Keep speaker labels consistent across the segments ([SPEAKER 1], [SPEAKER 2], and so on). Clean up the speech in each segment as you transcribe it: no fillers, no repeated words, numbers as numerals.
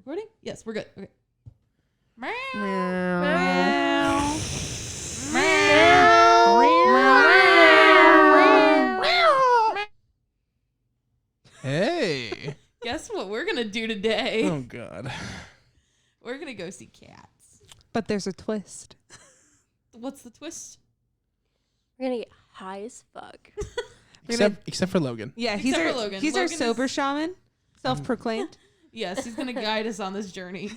[SPEAKER 1] Recording? Yes, we're good. Okay. Meow.
[SPEAKER 2] Meow.
[SPEAKER 3] Hey.
[SPEAKER 1] Guess what we're going to do today?
[SPEAKER 3] Oh, God.
[SPEAKER 1] We're going to go see Cats.
[SPEAKER 2] But there's a twist.
[SPEAKER 1] What's the twist?
[SPEAKER 4] We're gonna get high as fuck.
[SPEAKER 3] Except for Logan.
[SPEAKER 2] Yeah,
[SPEAKER 1] Except for Logan.
[SPEAKER 2] He's
[SPEAKER 1] Logan
[SPEAKER 2] our sober shaman, self-proclaimed.
[SPEAKER 1] Yes, he's going to guide us on this journey.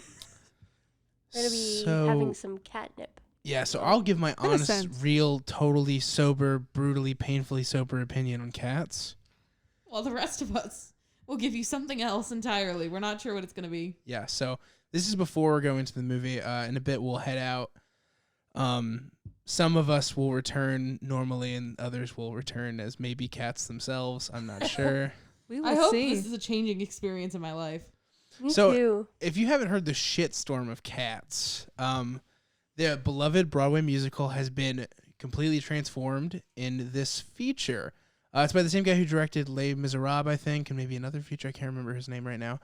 [SPEAKER 4] We're gonna be having some catnip.
[SPEAKER 3] Yeah, so I'll give my honest,
[SPEAKER 2] sense.
[SPEAKER 3] real, totally sober, brutally, painfully sober opinion on Cats.
[SPEAKER 1] Well, the rest of us will give you something else entirely. We're not sure what it's going to be.
[SPEAKER 3] Yeah, so this is before we're going to the movie. In a bit, we'll head out. Some of us will return normally, and others will return as maybe cats themselves. I'm not sure.
[SPEAKER 2] We will
[SPEAKER 1] I hope
[SPEAKER 2] see.
[SPEAKER 1] this is a changing experience in my life.
[SPEAKER 4] Me
[SPEAKER 3] So-
[SPEAKER 4] too.
[SPEAKER 3] If you haven't heard the shitstorm of Cats, the beloved Broadway musical has been completely transformed in this feature. It's by the same guy who directed Les Miserables, I think, and maybe another feature. I can't remember his name right now.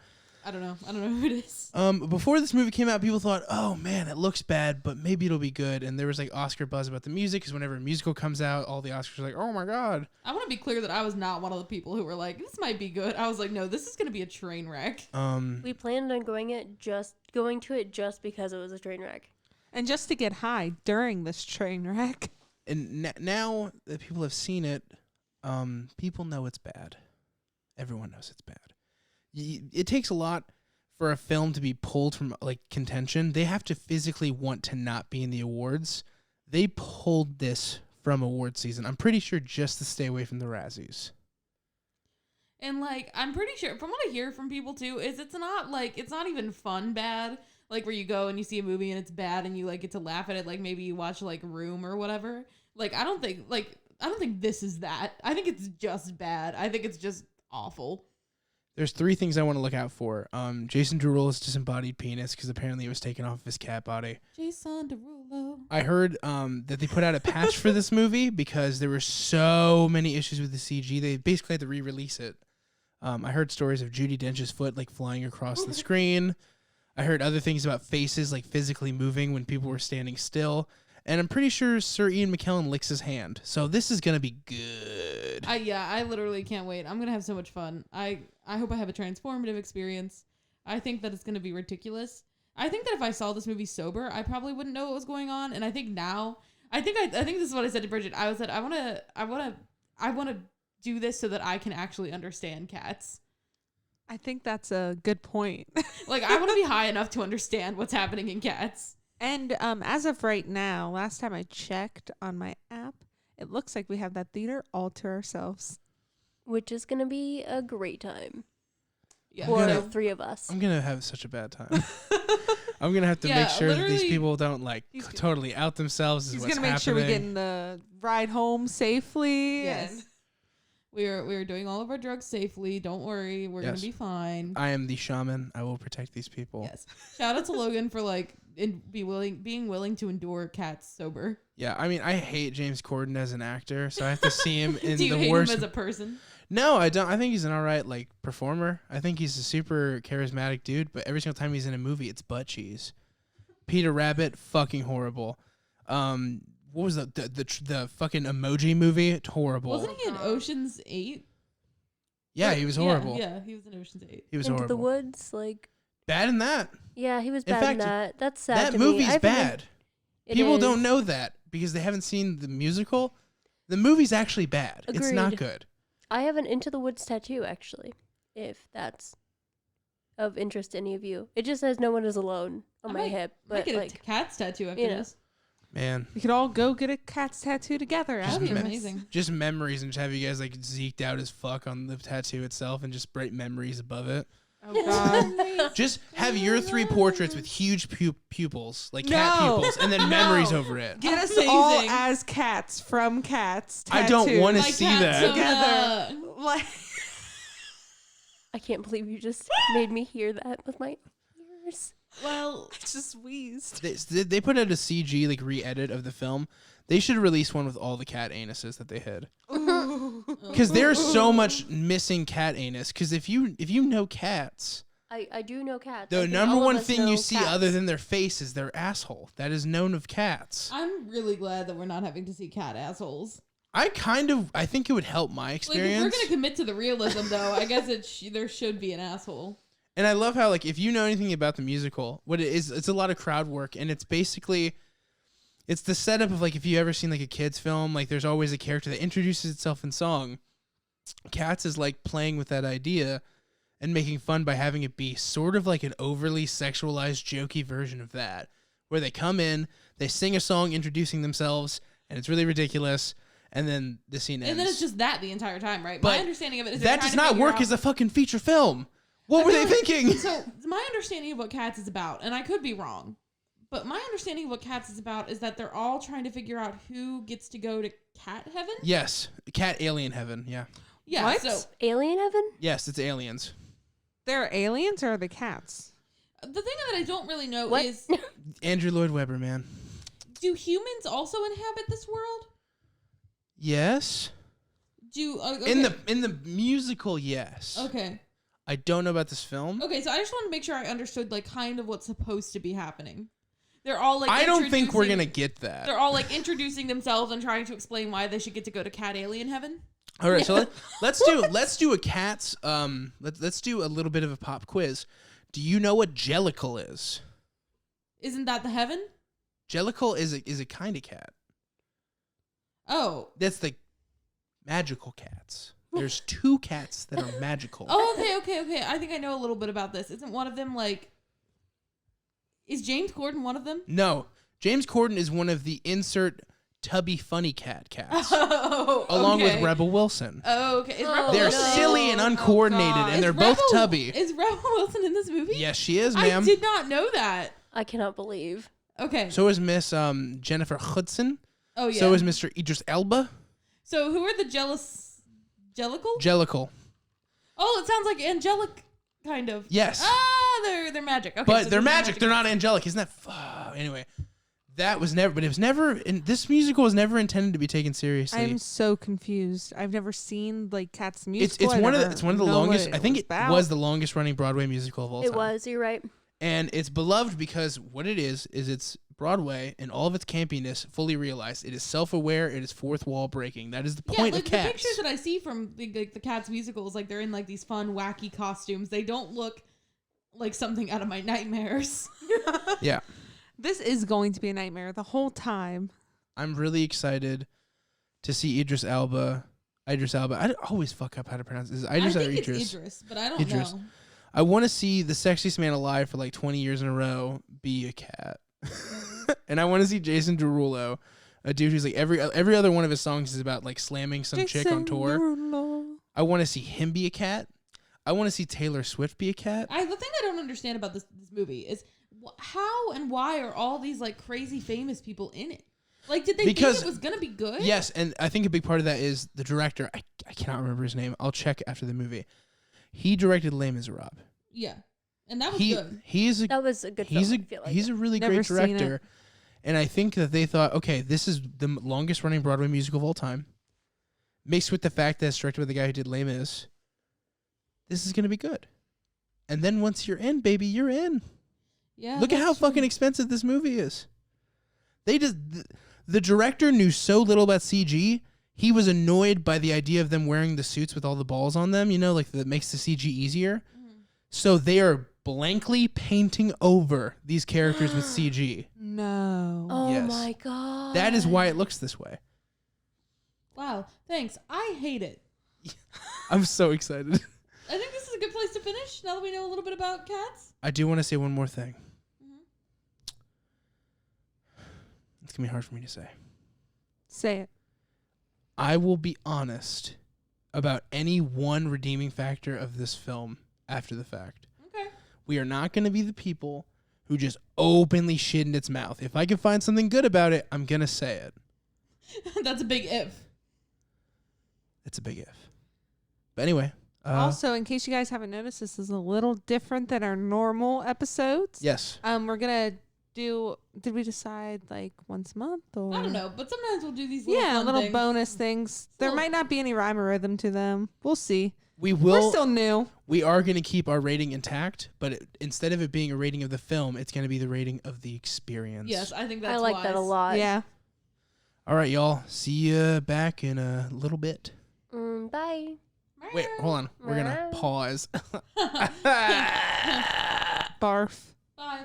[SPEAKER 1] I don't know who it is.
[SPEAKER 3] Before this movie came out, people thought, oh, man, it looks bad, but maybe it'll be good. And there was, like, Oscar buzz about the music, because whenever a musical comes out, all the Oscars are like, oh, my God.
[SPEAKER 1] I want to be clear that I was not one of the people who were like, this might be good. I was like, no, this is going to be a train wreck.
[SPEAKER 4] We planned on going to it just because it was a train wreck.
[SPEAKER 2] And just to get high during this train wreck.
[SPEAKER 3] And now that people have seen it, people know it's bad. Everyone knows it's bad. It takes a lot for a film to be pulled from like contention. They have to physically want to not be in the awards. They pulled this from award season. I'm pretty sure just to stay away from the Razzies.
[SPEAKER 1] And like, I'm pretty sure from what I hear from people too, is it's not even fun bad. Like where you go and you see a movie and it's bad and you like get to laugh at it. Like maybe you watch like Room or whatever. Like, I don't think this is that. I think it's just bad. I think it's just awful.
[SPEAKER 3] There's 3 things I want to look out for. Jason Derulo's disembodied penis, because apparently it was taken off of his cat body.
[SPEAKER 1] Jason Derulo.
[SPEAKER 3] I heard that they put out a patch for this movie because there were so many issues with the CG. They basically had to re-release it. I heard stories of Judi Dench's foot like flying across the screen. I heard other things about faces like physically moving when people were standing still. And I'm pretty sure Sir Ian McKellen licks his hand. So this is going to be good.
[SPEAKER 1] I literally can't wait. I'm going to have so much fun. I hope I have a transformative experience. I think that it's going to be ridiculous. I think that if I saw this movie sober, I probably wouldn't know what was going on. And I think now, I think this is what I said to Bridget. I said, I want to do this so that I can actually understand cats.
[SPEAKER 2] I think that's a good point.
[SPEAKER 1] Like, I want to be high enough to understand what's happening in cats.
[SPEAKER 2] And as of right now, last time I checked on my app, it looks like we have that theater all to ourselves.
[SPEAKER 4] Which is gonna be a great time.
[SPEAKER 1] Yeah.
[SPEAKER 4] For
[SPEAKER 3] gonna-
[SPEAKER 4] 3 of us.
[SPEAKER 3] I'm going to have such a bad time. I'm going to have to make sure that these
[SPEAKER 1] literally,
[SPEAKER 3] people don't like totally out themselves.
[SPEAKER 2] He's
[SPEAKER 3] going to
[SPEAKER 2] make sure we get in the ride home safely.
[SPEAKER 1] Yes.
[SPEAKER 2] And
[SPEAKER 1] We are doing all of our drugs safely. Don't worry. We're going to be fine.
[SPEAKER 3] I am the shaman. I will protect these people.
[SPEAKER 1] Yes. Shout out to Logan for being willing to endure cats sober.
[SPEAKER 3] Yeah, I mean, I hate James Corden as an actor, so I have to see him in
[SPEAKER 1] Do you
[SPEAKER 3] the
[SPEAKER 1] hate
[SPEAKER 3] worst.
[SPEAKER 1] him as a person?
[SPEAKER 3] No, I don't. I think he's an alright like performer. I think he's a super charismatic dude, but every single time he's in a movie, it's butt cheese. Peter Rabbit, fucking horrible. What was the fucking Emoji movie? It's horrible.
[SPEAKER 1] Wasn't he in Ocean's 8?
[SPEAKER 3] Yeah, he was horrible.
[SPEAKER 1] Yeah, he was in Ocean's 8.
[SPEAKER 3] He was
[SPEAKER 4] Into
[SPEAKER 3] horrible.
[SPEAKER 4] the Woods, like
[SPEAKER 3] Bad in that.
[SPEAKER 4] yeah, he was
[SPEAKER 3] In
[SPEAKER 4] bad
[SPEAKER 3] fact,
[SPEAKER 4] in that. That's sad
[SPEAKER 3] That
[SPEAKER 4] to me.
[SPEAKER 3] movie's
[SPEAKER 4] I've
[SPEAKER 3] bad.
[SPEAKER 4] It
[SPEAKER 3] People
[SPEAKER 4] is.
[SPEAKER 3] don't know that because they haven't seen the musical. The movie's actually bad. It's not
[SPEAKER 4] Agreed.
[SPEAKER 3] good.
[SPEAKER 4] I have an Into the Woods tattoo, actually, if that's of interest to any of you. It just says "No one is alone" on my hip,
[SPEAKER 1] I
[SPEAKER 4] but
[SPEAKER 1] get
[SPEAKER 4] like,
[SPEAKER 1] a cat's tattoo after
[SPEAKER 4] you know.
[SPEAKER 1] this.
[SPEAKER 3] Man.
[SPEAKER 2] we could all go get a cat's tattoo together.
[SPEAKER 1] That'd be
[SPEAKER 2] after this.
[SPEAKER 1] amazing.
[SPEAKER 3] Just memories and just have you guys like zeked out as fuck on the tattoo itself and just bright memories above it.
[SPEAKER 2] Oh God.
[SPEAKER 3] Just have your 3 portraits with huge pupils, like cat
[SPEAKER 2] No.
[SPEAKER 3] pupils, and then memories over it.
[SPEAKER 2] Get us
[SPEAKER 1] Amazing.
[SPEAKER 2] all as cats from Cats.
[SPEAKER 3] I don't
[SPEAKER 2] tattooed
[SPEAKER 3] want to
[SPEAKER 1] My
[SPEAKER 3] see
[SPEAKER 1] cat
[SPEAKER 3] that.
[SPEAKER 1] soda.
[SPEAKER 2] together. Like
[SPEAKER 4] I can't believe you just made me hear that with my ears.
[SPEAKER 1] Well,
[SPEAKER 2] I just wheezed.
[SPEAKER 3] They put out a CG like re-edit of the film. They should release one with all the cat anuses that they hid. Because there's so much missing cat anus. Because if you know cats,
[SPEAKER 4] I do know cats.
[SPEAKER 3] The
[SPEAKER 4] I think
[SPEAKER 3] number
[SPEAKER 4] all of
[SPEAKER 3] one
[SPEAKER 4] us
[SPEAKER 3] thing
[SPEAKER 4] know
[SPEAKER 3] you see
[SPEAKER 4] cats.
[SPEAKER 3] other than their face is their asshole. That is known of cats.
[SPEAKER 1] I'm really glad that we're not having to see cat assholes.
[SPEAKER 3] I think it would help my
[SPEAKER 1] Like,
[SPEAKER 3] experience.
[SPEAKER 1] if we're gonna commit to the realism, though, I guess there should be an asshole.
[SPEAKER 3] And I love how, like, if you know anything about the musical, what it is, it's a lot of crowd work, and it's basically, it's the setup of, like, if you ever seen, like, a kid's film, like, there's always a character that introduces itself in song. Cats is, like, playing with that idea and making fun by having it be sort of like an overly sexualized, jokey version of that, where they come in, they sing a song introducing themselves, and it's really ridiculous, and then the scene ends.
[SPEAKER 1] And then it's just that the entire time, right?
[SPEAKER 3] But
[SPEAKER 1] my understanding of it is
[SPEAKER 3] that does not work as a fucking feature film. What were they thinking?
[SPEAKER 1] So my understanding of what Cats is about, and I could be wrong, but my understanding of what Cats is about is that they're all trying to figure out who gets to go to cat heaven.
[SPEAKER 3] Yes, cat alien heaven. Yeah.
[SPEAKER 1] Yeah.
[SPEAKER 2] What?
[SPEAKER 1] So
[SPEAKER 4] Alien heaven?
[SPEAKER 3] Yes, it's aliens.
[SPEAKER 2] They're aliens or are they cats?
[SPEAKER 1] the thing that I don't really know
[SPEAKER 4] What?
[SPEAKER 1] is,
[SPEAKER 3] Andrew Lloyd Webber, man.
[SPEAKER 1] do humans also inhabit this world?
[SPEAKER 3] Yes.
[SPEAKER 1] Okay.
[SPEAKER 3] In the musical, yes.
[SPEAKER 1] Okay.
[SPEAKER 3] I don't know about this film.
[SPEAKER 1] Okay, so I just want to make sure I understood, like, kind of what's supposed to be happening. They're all, like,
[SPEAKER 3] I don't think we're
[SPEAKER 1] introducing-
[SPEAKER 3] gonna get that.
[SPEAKER 1] They're all, like, introducing themselves and trying to explain why they should get to go to cat alien heaven.
[SPEAKER 3] All right, so let's do a cat's let's do a little bit of a pop quiz. Do you know what Jellicle is?
[SPEAKER 1] Isn't that the heaven?
[SPEAKER 3] Jellicle is a kind of cat.
[SPEAKER 1] Oh.
[SPEAKER 3] That's the magical cats. There's two cats that are magical.
[SPEAKER 1] Oh, okay. I think I know a little bit about this. Isn't one of them, like... Is James Corden one of them?
[SPEAKER 3] No, James Corden is one of the insert tubby funny cats,
[SPEAKER 1] Oh,
[SPEAKER 3] along with
[SPEAKER 1] okay.
[SPEAKER 3] Rebel Wilson.
[SPEAKER 1] Oh, okay. Is
[SPEAKER 4] Oh,
[SPEAKER 1] Rebel
[SPEAKER 3] They're
[SPEAKER 1] Wilson...
[SPEAKER 3] silly and uncoordinated,
[SPEAKER 1] God.
[SPEAKER 3] and
[SPEAKER 1] Is
[SPEAKER 3] they're both
[SPEAKER 1] Rebel-
[SPEAKER 3] tubby.
[SPEAKER 1] Is Rebel Wilson in this movie?
[SPEAKER 3] Yes, she is,
[SPEAKER 1] I
[SPEAKER 3] ma'am.
[SPEAKER 1] did not know that.
[SPEAKER 4] I cannot believe.
[SPEAKER 1] Okay.
[SPEAKER 3] So is Miss Jennifer Hudson.
[SPEAKER 1] Oh, yeah.
[SPEAKER 3] So is Mr. Idris Elba.
[SPEAKER 1] So who are the Jellicle?
[SPEAKER 3] Jellicle.
[SPEAKER 1] Oh, it sounds like angelic, kind of.
[SPEAKER 3] Yes.
[SPEAKER 1] Ah, they're magic. Okay,
[SPEAKER 3] But
[SPEAKER 1] so
[SPEAKER 3] they're
[SPEAKER 1] these are
[SPEAKER 3] magic. They're not angelic. Isn't that... anyway, that was never... But it was never... This musical was never intended to be taken seriously.
[SPEAKER 2] I'm so confused. I've never seen like Cats musical.
[SPEAKER 3] It's one of the longest... I think it
[SPEAKER 2] about.
[SPEAKER 3] was the longest running Broadway musical of all time.
[SPEAKER 4] It was, you're right.
[SPEAKER 3] And it's beloved because what it is it's Broadway and all of its campiness fully realized. It is self-aware. It is fourth wall breaking. That is the point
[SPEAKER 1] like
[SPEAKER 3] of Cats.
[SPEAKER 1] the pictures that I see from the Cats musicals, like they're in like these fun, wacky costumes. They don't look like something out of my nightmares.
[SPEAKER 3] Yeah.
[SPEAKER 2] This is going to be a nightmare the whole time.
[SPEAKER 3] I'm really excited to see Idris Elba. I always fuck up how to pronounce this.
[SPEAKER 1] I
[SPEAKER 3] Idris or
[SPEAKER 1] think it's
[SPEAKER 3] Idris?
[SPEAKER 1] Idris, but I don't
[SPEAKER 3] Idris.
[SPEAKER 1] know.
[SPEAKER 3] I want to see the sexiest man alive for like 20 years in a row be a cat. And I want to see Jason Derulo, a dude who's like every other one of his songs is about like slamming some chick on tour.
[SPEAKER 2] Derulo.
[SPEAKER 3] I want to see him be a cat. I want to see Taylor Swift be a cat.
[SPEAKER 1] The thing I don't understand about this movie is how and why are all these like crazy famous people in it? Like, did they think it was gonna be good?
[SPEAKER 3] Yes, and I think a big part of that is the director. I cannot remember his name. I'll check after the movie. He directed Les Miserables.
[SPEAKER 1] Yeah, and that was good.
[SPEAKER 4] That was a good film, I feel like.
[SPEAKER 3] He's a really
[SPEAKER 2] Never
[SPEAKER 3] great
[SPEAKER 2] seen
[SPEAKER 3] director. And I think that they thought, okay, this is the longest running Broadway musical of all time. Mixed with the fact that it's directed by the guy who did Les Mis. This is going to be good. And then once you're in, baby, you're in.
[SPEAKER 1] Yeah.
[SPEAKER 3] Look at how
[SPEAKER 1] that's true.
[SPEAKER 3] fucking expensive this movie is. The director knew so little about CG. He was annoyed by the idea of them wearing the suits with all the balls on them, like that makes the CG easier. So they are blankly painting over these characters with CG.
[SPEAKER 2] No.
[SPEAKER 4] Oh
[SPEAKER 3] Yes.
[SPEAKER 4] my god.
[SPEAKER 3] That is why it looks this way.
[SPEAKER 1] Wow. Thanks. I hate it.
[SPEAKER 3] I'm so excited.
[SPEAKER 1] I think this is a good place to finish now that we know a little bit about Cats.
[SPEAKER 3] I do want to say one more thing.
[SPEAKER 1] Mhm.
[SPEAKER 3] It's going to be hard for me to say.
[SPEAKER 2] Say it.
[SPEAKER 3] I will be honest about any one redeeming factor of this film after the fact.
[SPEAKER 1] Okay.
[SPEAKER 3] We are not going to be the people who just openly shit in its mouth. If I can find something good about it, I'm going to say it.
[SPEAKER 1] That's a big if.
[SPEAKER 3] It's a big if. But anyway.
[SPEAKER 2] Also, in case you guys haven't noticed, this is a little different than our normal episodes.
[SPEAKER 3] Yes.
[SPEAKER 2] We're gonna do. Did we decide like once a month or?
[SPEAKER 1] I don't know, but sometimes we'll do these little fun
[SPEAKER 2] little
[SPEAKER 1] things.
[SPEAKER 2] bonus things. There
[SPEAKER 1] Little-
[SPEAKER 2] might not be any rhyme or rhythm to them. We'll see. We're still new.
[SPEAKER 3] We are going to keep our rating intact, but instead of it being a rating of the film, it's going to be the rating of the experience.
[SPEAKER 1] Yes, I think that's
[SPEAKER 4] I like
[SPEAKER 1] wise.
[SPEAKER 4] that a lot.
[SPEAKER 2] Yeah.
[SPEAKER 3] All right, y'all. See you back in a little bit.
[SPEAKER 4] Bye.
[SPEAKER 3] Wait, hold on. We're going to pause.
[SPEAKER 2] Barf.
[SPEAKER 1] Bye.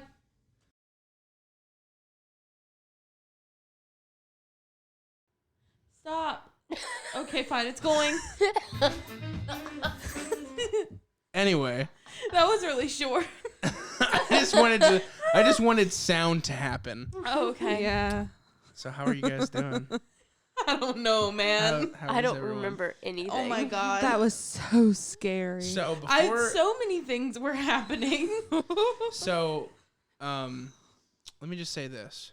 [SPEAKER 1] Stop. Okay, fine. It's going.
[SPEAKER 3] Anyway.
[SPEAKER 1] That was really short.
[SPEAKER 3] I just wanted sound to happen.
[SPEAKER 1] Oh, okay.
[SPEAKER 2] Yeah.
[SPEAKER 3] So how are you guys doing?
[SPEAKER 1] I don't know, man.
[SPEAKER 3] How
[SPEAKER 4] I
[SPEAKER 3] is
[SPEAKER 4] don't
[SPEAKER 3] everyone?
[SPEAKER 4] remember anything.
[SPEAKER 1] Oh my god.
[SPEAKER 2] That was so scary.
[SPEAKER 3] So before
[SPEAKER 1] so many things were happening.
[SPEAKER 3] Let me just say this.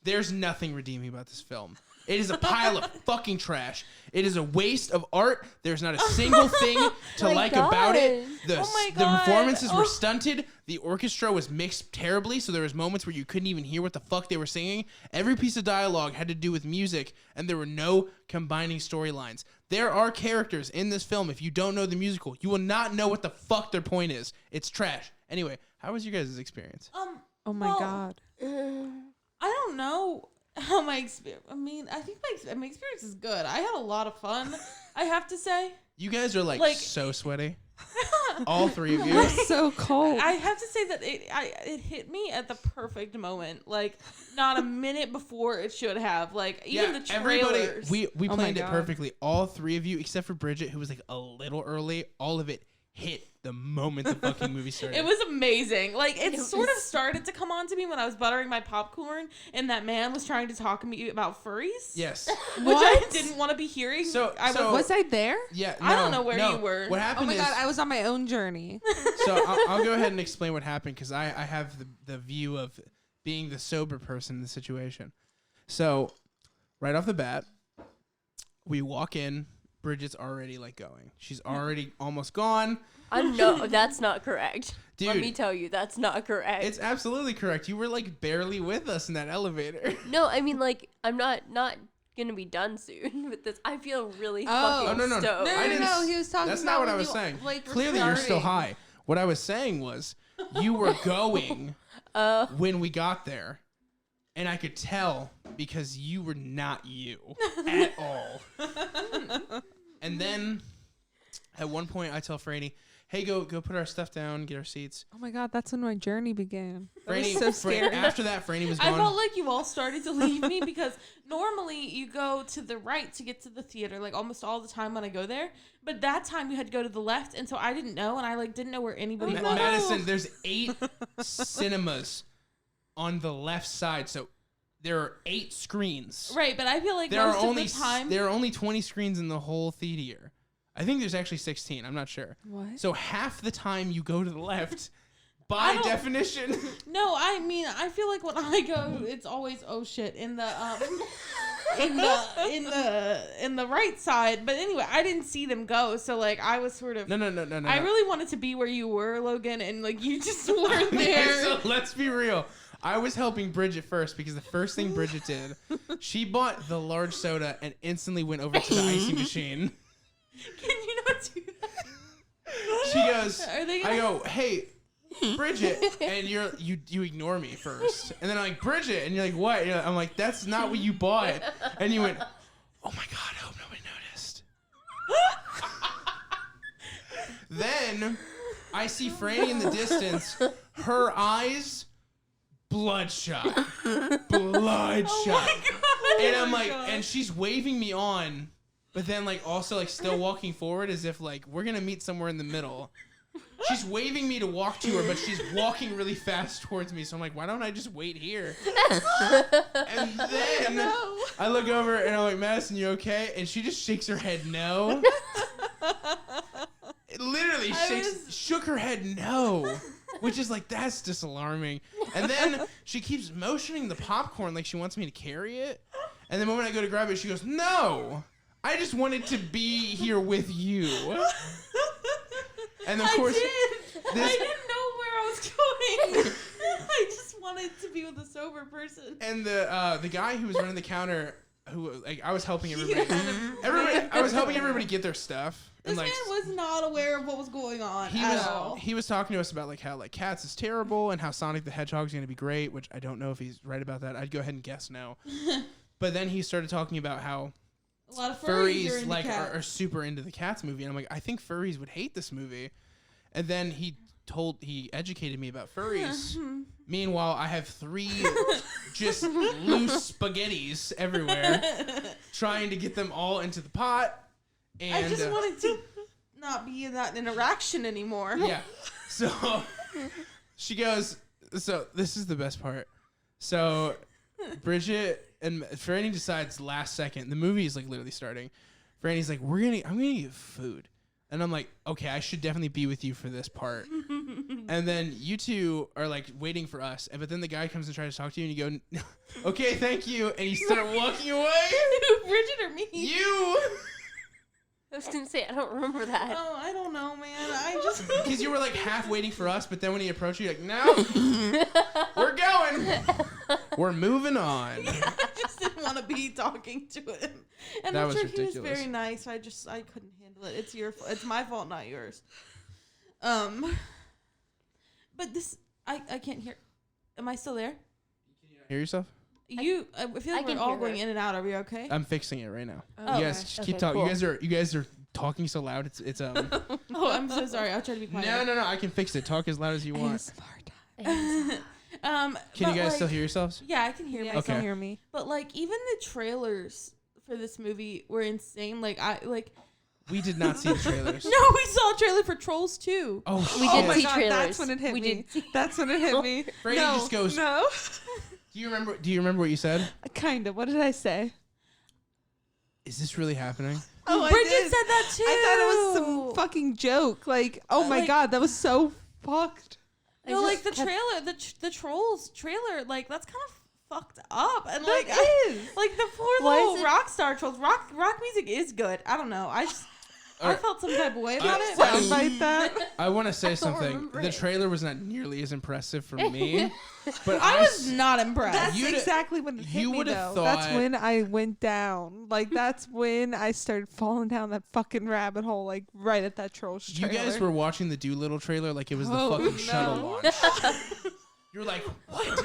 [SPEAKER 3] There's nothing redeeming about this film. It is a pile of fucking trash. It is a waste of art. There's not a single thing to
[SPEAKER 4] My
[SPEAKER 3] like
[SPEAKER 4] God.
[SPEAKER 3] about it. The
[SPEAKER 1] God.
[SPEAKER 3] performances were
[SPEAKER 1] Oh.
[SPEAKER 3] stunted. The orchestra was mixed terribly, so there was moments where you couldn't even hear what the fuck they were singing. Every piece of dialogue had to do with music, and there were no combining storylines. There are characters in this film. If you don't know the musical, you will not know what the fuck their point is. It's trash. Anyway, how was your guys' experience?
[SPEAKER 2] Oh my God.
[SPEAKER 1] I don't know how my experience. I mean, I think my experience is good. I had a lot of fun. I have to say.
[SPEAKER 3] You guys are like so sweaty. All three of you.
[SPEAKER 2] It's so cold.
[SPEAKER 1] I have to say that it hit me at the perfect moment. Like not a minute before it should have. Like even the
[SPEAKER 3] everybody.
[SPEAKER 1] trailers.
[SPEAKER 3] We
[SPEAKER 2] Oh my
[SPEAKER 3] planned it
[SPEAKER 2] God.
[SPEAKER 3] perfectly. All three of you, except for Bridget, who was like a little early. All of it hit the moment the fucking movie started.
[SPEAKER 1] It was amazing. Like it sort of
[SPEAKER 4] was-
[SPEAKER 1] started to come on to me when I was buttering my popcorn, and that man was trying to talk to me about furries.
[SPEAKER 3] Yes.
[SPEAKER 1] Which I didn't want to be hearing.
[SPEAKER 3] So-
[SPEAKER 1] I
[SPEAKER 3] so-
[SPEAKER 2] Was I there?
[SPEAKER 3] Yeah.
[SPEAKER 1] I don't
[SPEAKER 3] no,
[SPEAKER 1] know where
[SPEAKER 3] no.
[SPEAKER 1] you were.
[SPEAKER 3] What
[SPEAKER 2] Oh
[SPEAKER 3] happened
[SPEAKER 2] my
[SPEAKER 3] is
[SPEAKER 2] God. I was on my own journey.
[SPEAKER 3] so I'll go ahead and explain what happened because I have the view of being the sober person in the situation. So right off the bat, we walk in. Bridget's already like going. She's already almost gone.
[SPEAKER 4] No, that's not correct.
[SPEAKER 3] Dude,
[SPEAKER 4] Let me tell you, that's not correct.
[SPEAKER 3] it's absolutely correct. You were like barely with us in that elevator.
[SPEAKER 4] No, I mean like I'm not gonna be done soon with this. I feel really
[SPEAKER 2] Oh.
[SPEAKER 4] fucking
[SPEAKER 3] Oh, no.
[SPEAKER 4] stoked.
[SPEAKER 3] I didn't
[SPEAKER 2] He was talking
[SPEAKER 3] That's
[SPEAKER 2] about
[SPEAKER 3] not what
[SPEAKER 2] when
[SPEAKER 3] I was
[SPEAKER 2] you,
[SPEAKER 3] saying.
[SPEAKER 2] like, were
[SPEAKER 3] Clearly, you're still
[SPEAKER 2] starting.
[SPEAKER 3] high. What I was saying was you were going when we got there. And I could tell because you were not you at all. And then at one point, I tell Franny, hey, go put our stuff down, get our seats.
[SPEAKER 2] Oh my God. That's when my journey began. That was
[SPEAKER 3] Franny,
[SPEAKER 2] so scary.
[SPEAKER 3] after that, Franny was
[SPEAKER 1] I
[SPEAKER 3] gone.
[SPEAKER 1] felt like you all started to leave me because normally you go to the right to get to the theater, like almost all the time when I go there. But that time we had to go to the left, and so I didn't know, and I like didn't know where anybody was.
[SPEAKER 3] Madison, there's 8 cinemas on the left side, so there are 8 screens.
[SPEAKER 1] Right, but I feel like
[SPEAKER 3] There
[SPEAKER 1] most
[SPEAKER 3] are only
[SPEAKER 1] of the time.
[SPEAKER 3] there are only 20 screens in the whole theater. I think there's actually 16. I'm not sure.
[SPEAKER 2] What?
[SPEAKER 3] So half the time you go to the left,
[SPEAKER 1] I
[SPEAKER 3] by
[SPEAKER 1] don't-
[SPEAKER 3] definition.
[SPEAKER 1] No, I mean I feel like when I go, it's always oh shit in the in the right side. But anyway, I didn't see them go, so like I was sort of.
[SPEAKER 3] No.
[SPEAKER 1] I really wanted to be where you were, Logan, and like you just weren't there.
[SPEAKER 3] So let's be real. I was helping Bridget first because the first thing Bridget did, she bought the large soda and instantly went over to the icy machine.
[SPEAKER 1] Can you not do that?
[SPEAKER 3] She goes,
[SPEAKER 1] Are they
[SPEAKER 3] I
[SPEAKER 1] gonna-
[SPEAKER 3] go, hey, Bridget, and you ignore me first, and then I'm like, Bridget, and you're like, what? And I'm like, that's not what you bought, and you went, oh my god, I hope nobody noticed. Then I see Franny in the distance, her eyes bloodshot, and I'm like, and she's waving me on, but then like also like still walking forward as if like we're gonna meet somewhere in the middle. She's waving me to walk to her, but she's walking really fast towards me. So I'm like, why don't I just wait here? And then I look over and I'm like, Madison, you okay? And she just shakes her head no. It literally shook her head no. Which is like, that's just alarming. And then she keeps motioning the popcorn like she wants me to carry it. And the moment I go to grab it, she goes, no. I just wanted to be here with you. And of course,
[SPEAKER 1] I didn't know where I was going. I just wanted to be with a sober person.
[SPEAKER 3] and the guy who was running the counter, who like I was helping everybody. I was helping everybody get their stuff.
[SPEAKER 1] This
[SPEAKER 3] And like
[SPEAKER 1] man was not aware of what was going on
[SPEAKER 3] he
[SPEAKER 1] at
[SPEAKER 3] was
[SPEAKER 1] all.
[SPEAKER 3] he was talking to us about like how like Cats is terrible and how Sonic the Hedgehog is going to be great, which I don't know if he's right about that. I'd go ahead and guess no. But then he started talking about how
[SPEAKER 1] A lot of furries,
[SPEAKER 3] furries like are super into the Cats movie, and I'm like, I think furries would hate this movie. And then he educated me about furries. Meanwhile, I have 3 just loose spaghettis everywhere, trying to get them all into the pot. And
[SPEAKER 1] I just wanted to not be in that interaction anymore.
[SPEAKER 3] yeah. So she goes. So this is the best part. So Bridget and Franny decides last second. The movie is like literally starting. Franny's like, I'm gonna get food. And I'm like, okay, I should definitely be with you for this part. And then you two are like waiting for us. But then the guy comes and tries to talk to you and you go, okay, thank you. And you start walking away.
[SPEAKER 1] Bridget or me?
[SPEAKER 3] You.
[SPEAKER 4] I was gonna say I don't remember that.
[SPEAKER 1] Oh, I don't know, man. I just
[SPEAKER 3] Because you were like half waiting for us. But then when he approached you, you're like, no, we're going. We're moving on.
[SPEAKER 1] I just didn't want to be talking to him. And
[SPEAKER 3] That
[SPEAKER 1] I'm
[SPEAKER 3] was
[SPEAKER 1] sure he was
[SPEAKER 3] ridiculous.
[SPEAKER 1] very nice. I couldn't handle it. It's my fault, not yours. But this I can't hear. Am I still there?
[SPEAKER 3] Hear yourself?
[SPEAKER 1] I feel
[SPEAKER 4] I
[SPEAKER 1] like
[SPEAKER 4] can
[SPEAKER 1] we're all
[SPEAKER 4] hear
[SPEAKER 1] going
[SPEAKER 4] her.
[SPEAKER 1] in and out. Are we okay?
[SPEAKER 3] I'm fixing it right now.
[SPEAKER 1] Oh,
[SPEAKER 3] You guys
[SPEAKER 1] okay.
[SPEAKER 3] just keep
[SPEAKER 4] Okay,
[SPEAKER 3] talking.
[SPEAKER 4] cool.
[SPEAKER 3] You guys are talking so loud. It's
[SPEAKER 1] Oh, I'm so sorry. I'll try to be quiet.
[SPEAKER 3] No. I can fix it. Talk as loud as you want.
[SPEAKER 2] ASMR time.
[SPEAKER 4] And
[SPEAKER 3] Can you
[SPEAKER 1] but,
[SPEAKER 3] guys
[SPEAKER 1] like,
[SPEAKER 3] still hear yourselves?
[SPEAKER 1] Yeah, I can hear
[SPEAKER 2] Yeah,
[SPEAKER 1] myself.
[SPEAKER 2] you
[SPEAKER 3] Okay.
[SPEAKER 2] can hear me.
[SPEAKER 1] But like even the trailers for this movie were insane.
[SPEAKER 3] We did not see the trailers.
[SPEAKER 1] No, we saw a trailer for Trolls 2.
[SPEAKER 3] Oh,
[SPEAKER 4] We
[SPEAKER 3] shit.
[SPEAKER 4] did
[SPEAKER 2] Oh my
[SPEAKER 4] see
[SPEAKER 2] god,
[SPEAKER 4] trailers.
[SPEAKER 2] that's when it hit
[SPEAKER 4] We
[SPEAKER 2] me.
[SPEAKER 4] did see-
[SPEAKER 2] That's when it hit me.
[SPEAKER 3] Brady
[SPEAKER 2] no,
[SPEAKER 3] just goes-
[SPEAKER 2] no.
[SPEAKER 3] Do you remember what you said?
[SPEAKER 2] Kind of. What did I say?
[SPEAKER 3] Is this really happening?
[SPEAKER 2] Oh, I
[SPEAKER 1] Bridget
[SPEAKER 2] did.
[SPEAKER 1] said that too.
[SPEAKER 2] I thought it was some fucking joke. Like, oh my
[SPEAKER 1] Like-
[SPEAKER 2] god, that was so fucked.
[SPEAKER 4] I
[SPEAKER 1] No,
[SPEAKER 4] just
[SPEAKER 1] like the
[SPEAKER 4] kept-
[SPEAKER 1] trailer, the Trolls trailer, like that's kind of fucked up. And
[SPEAKER 2] That
[SPEAKER 1] like,
[SPEAKER 2] is.
[SPEAKER 1] like the poor
[SPEAKER 4] Why
[SPEAKER 1] little
[SPEAKER 4] is it-
[SPEAKER 1] rock star Trolls. Rock music is good. I don't know. I
[SPEAKER 3] Alright.
[SPEAKER 1] felt some type of way about it.
[SPEAKER 2] Soundbite that.
[SPEAKER 3] I want to say
[SPEAKER 4] don't
[SPEAKER 3] something.
[SPEAKER 4] remember
[SPEAKER 3] The
[SPEAKER 4] it.
[SPEAKER 3] trailer was not nearly as impressive for me, but
[SPEAKER 1] I was not impressed.
[SPEAKER 2] That's
[SPEAKER 3] You'd-
[SPEAKER 2] exactly when it hit
[SPEAKER 3] you
[SPEAKER 2] me,
[SPEAKER 3] would've
[SPEAKER 2] though.
[SPEAKER 3] thought-
[SPEAKER 2] That's when I went down. Like, that's when I started falling down that fucking rabbit hole, like, right at that Trolls
[SPEAKER 3] You
[SPEAKER 2] trailer.
[SPEAKER 3] guys were watching the Doolittle trailer like it was the
[SPEAKER 2] Oh,
[SPEAKER 3] fucking
[SPEAKER 2] no.
[SPEAKER 3] shuttle launch. You're like, what?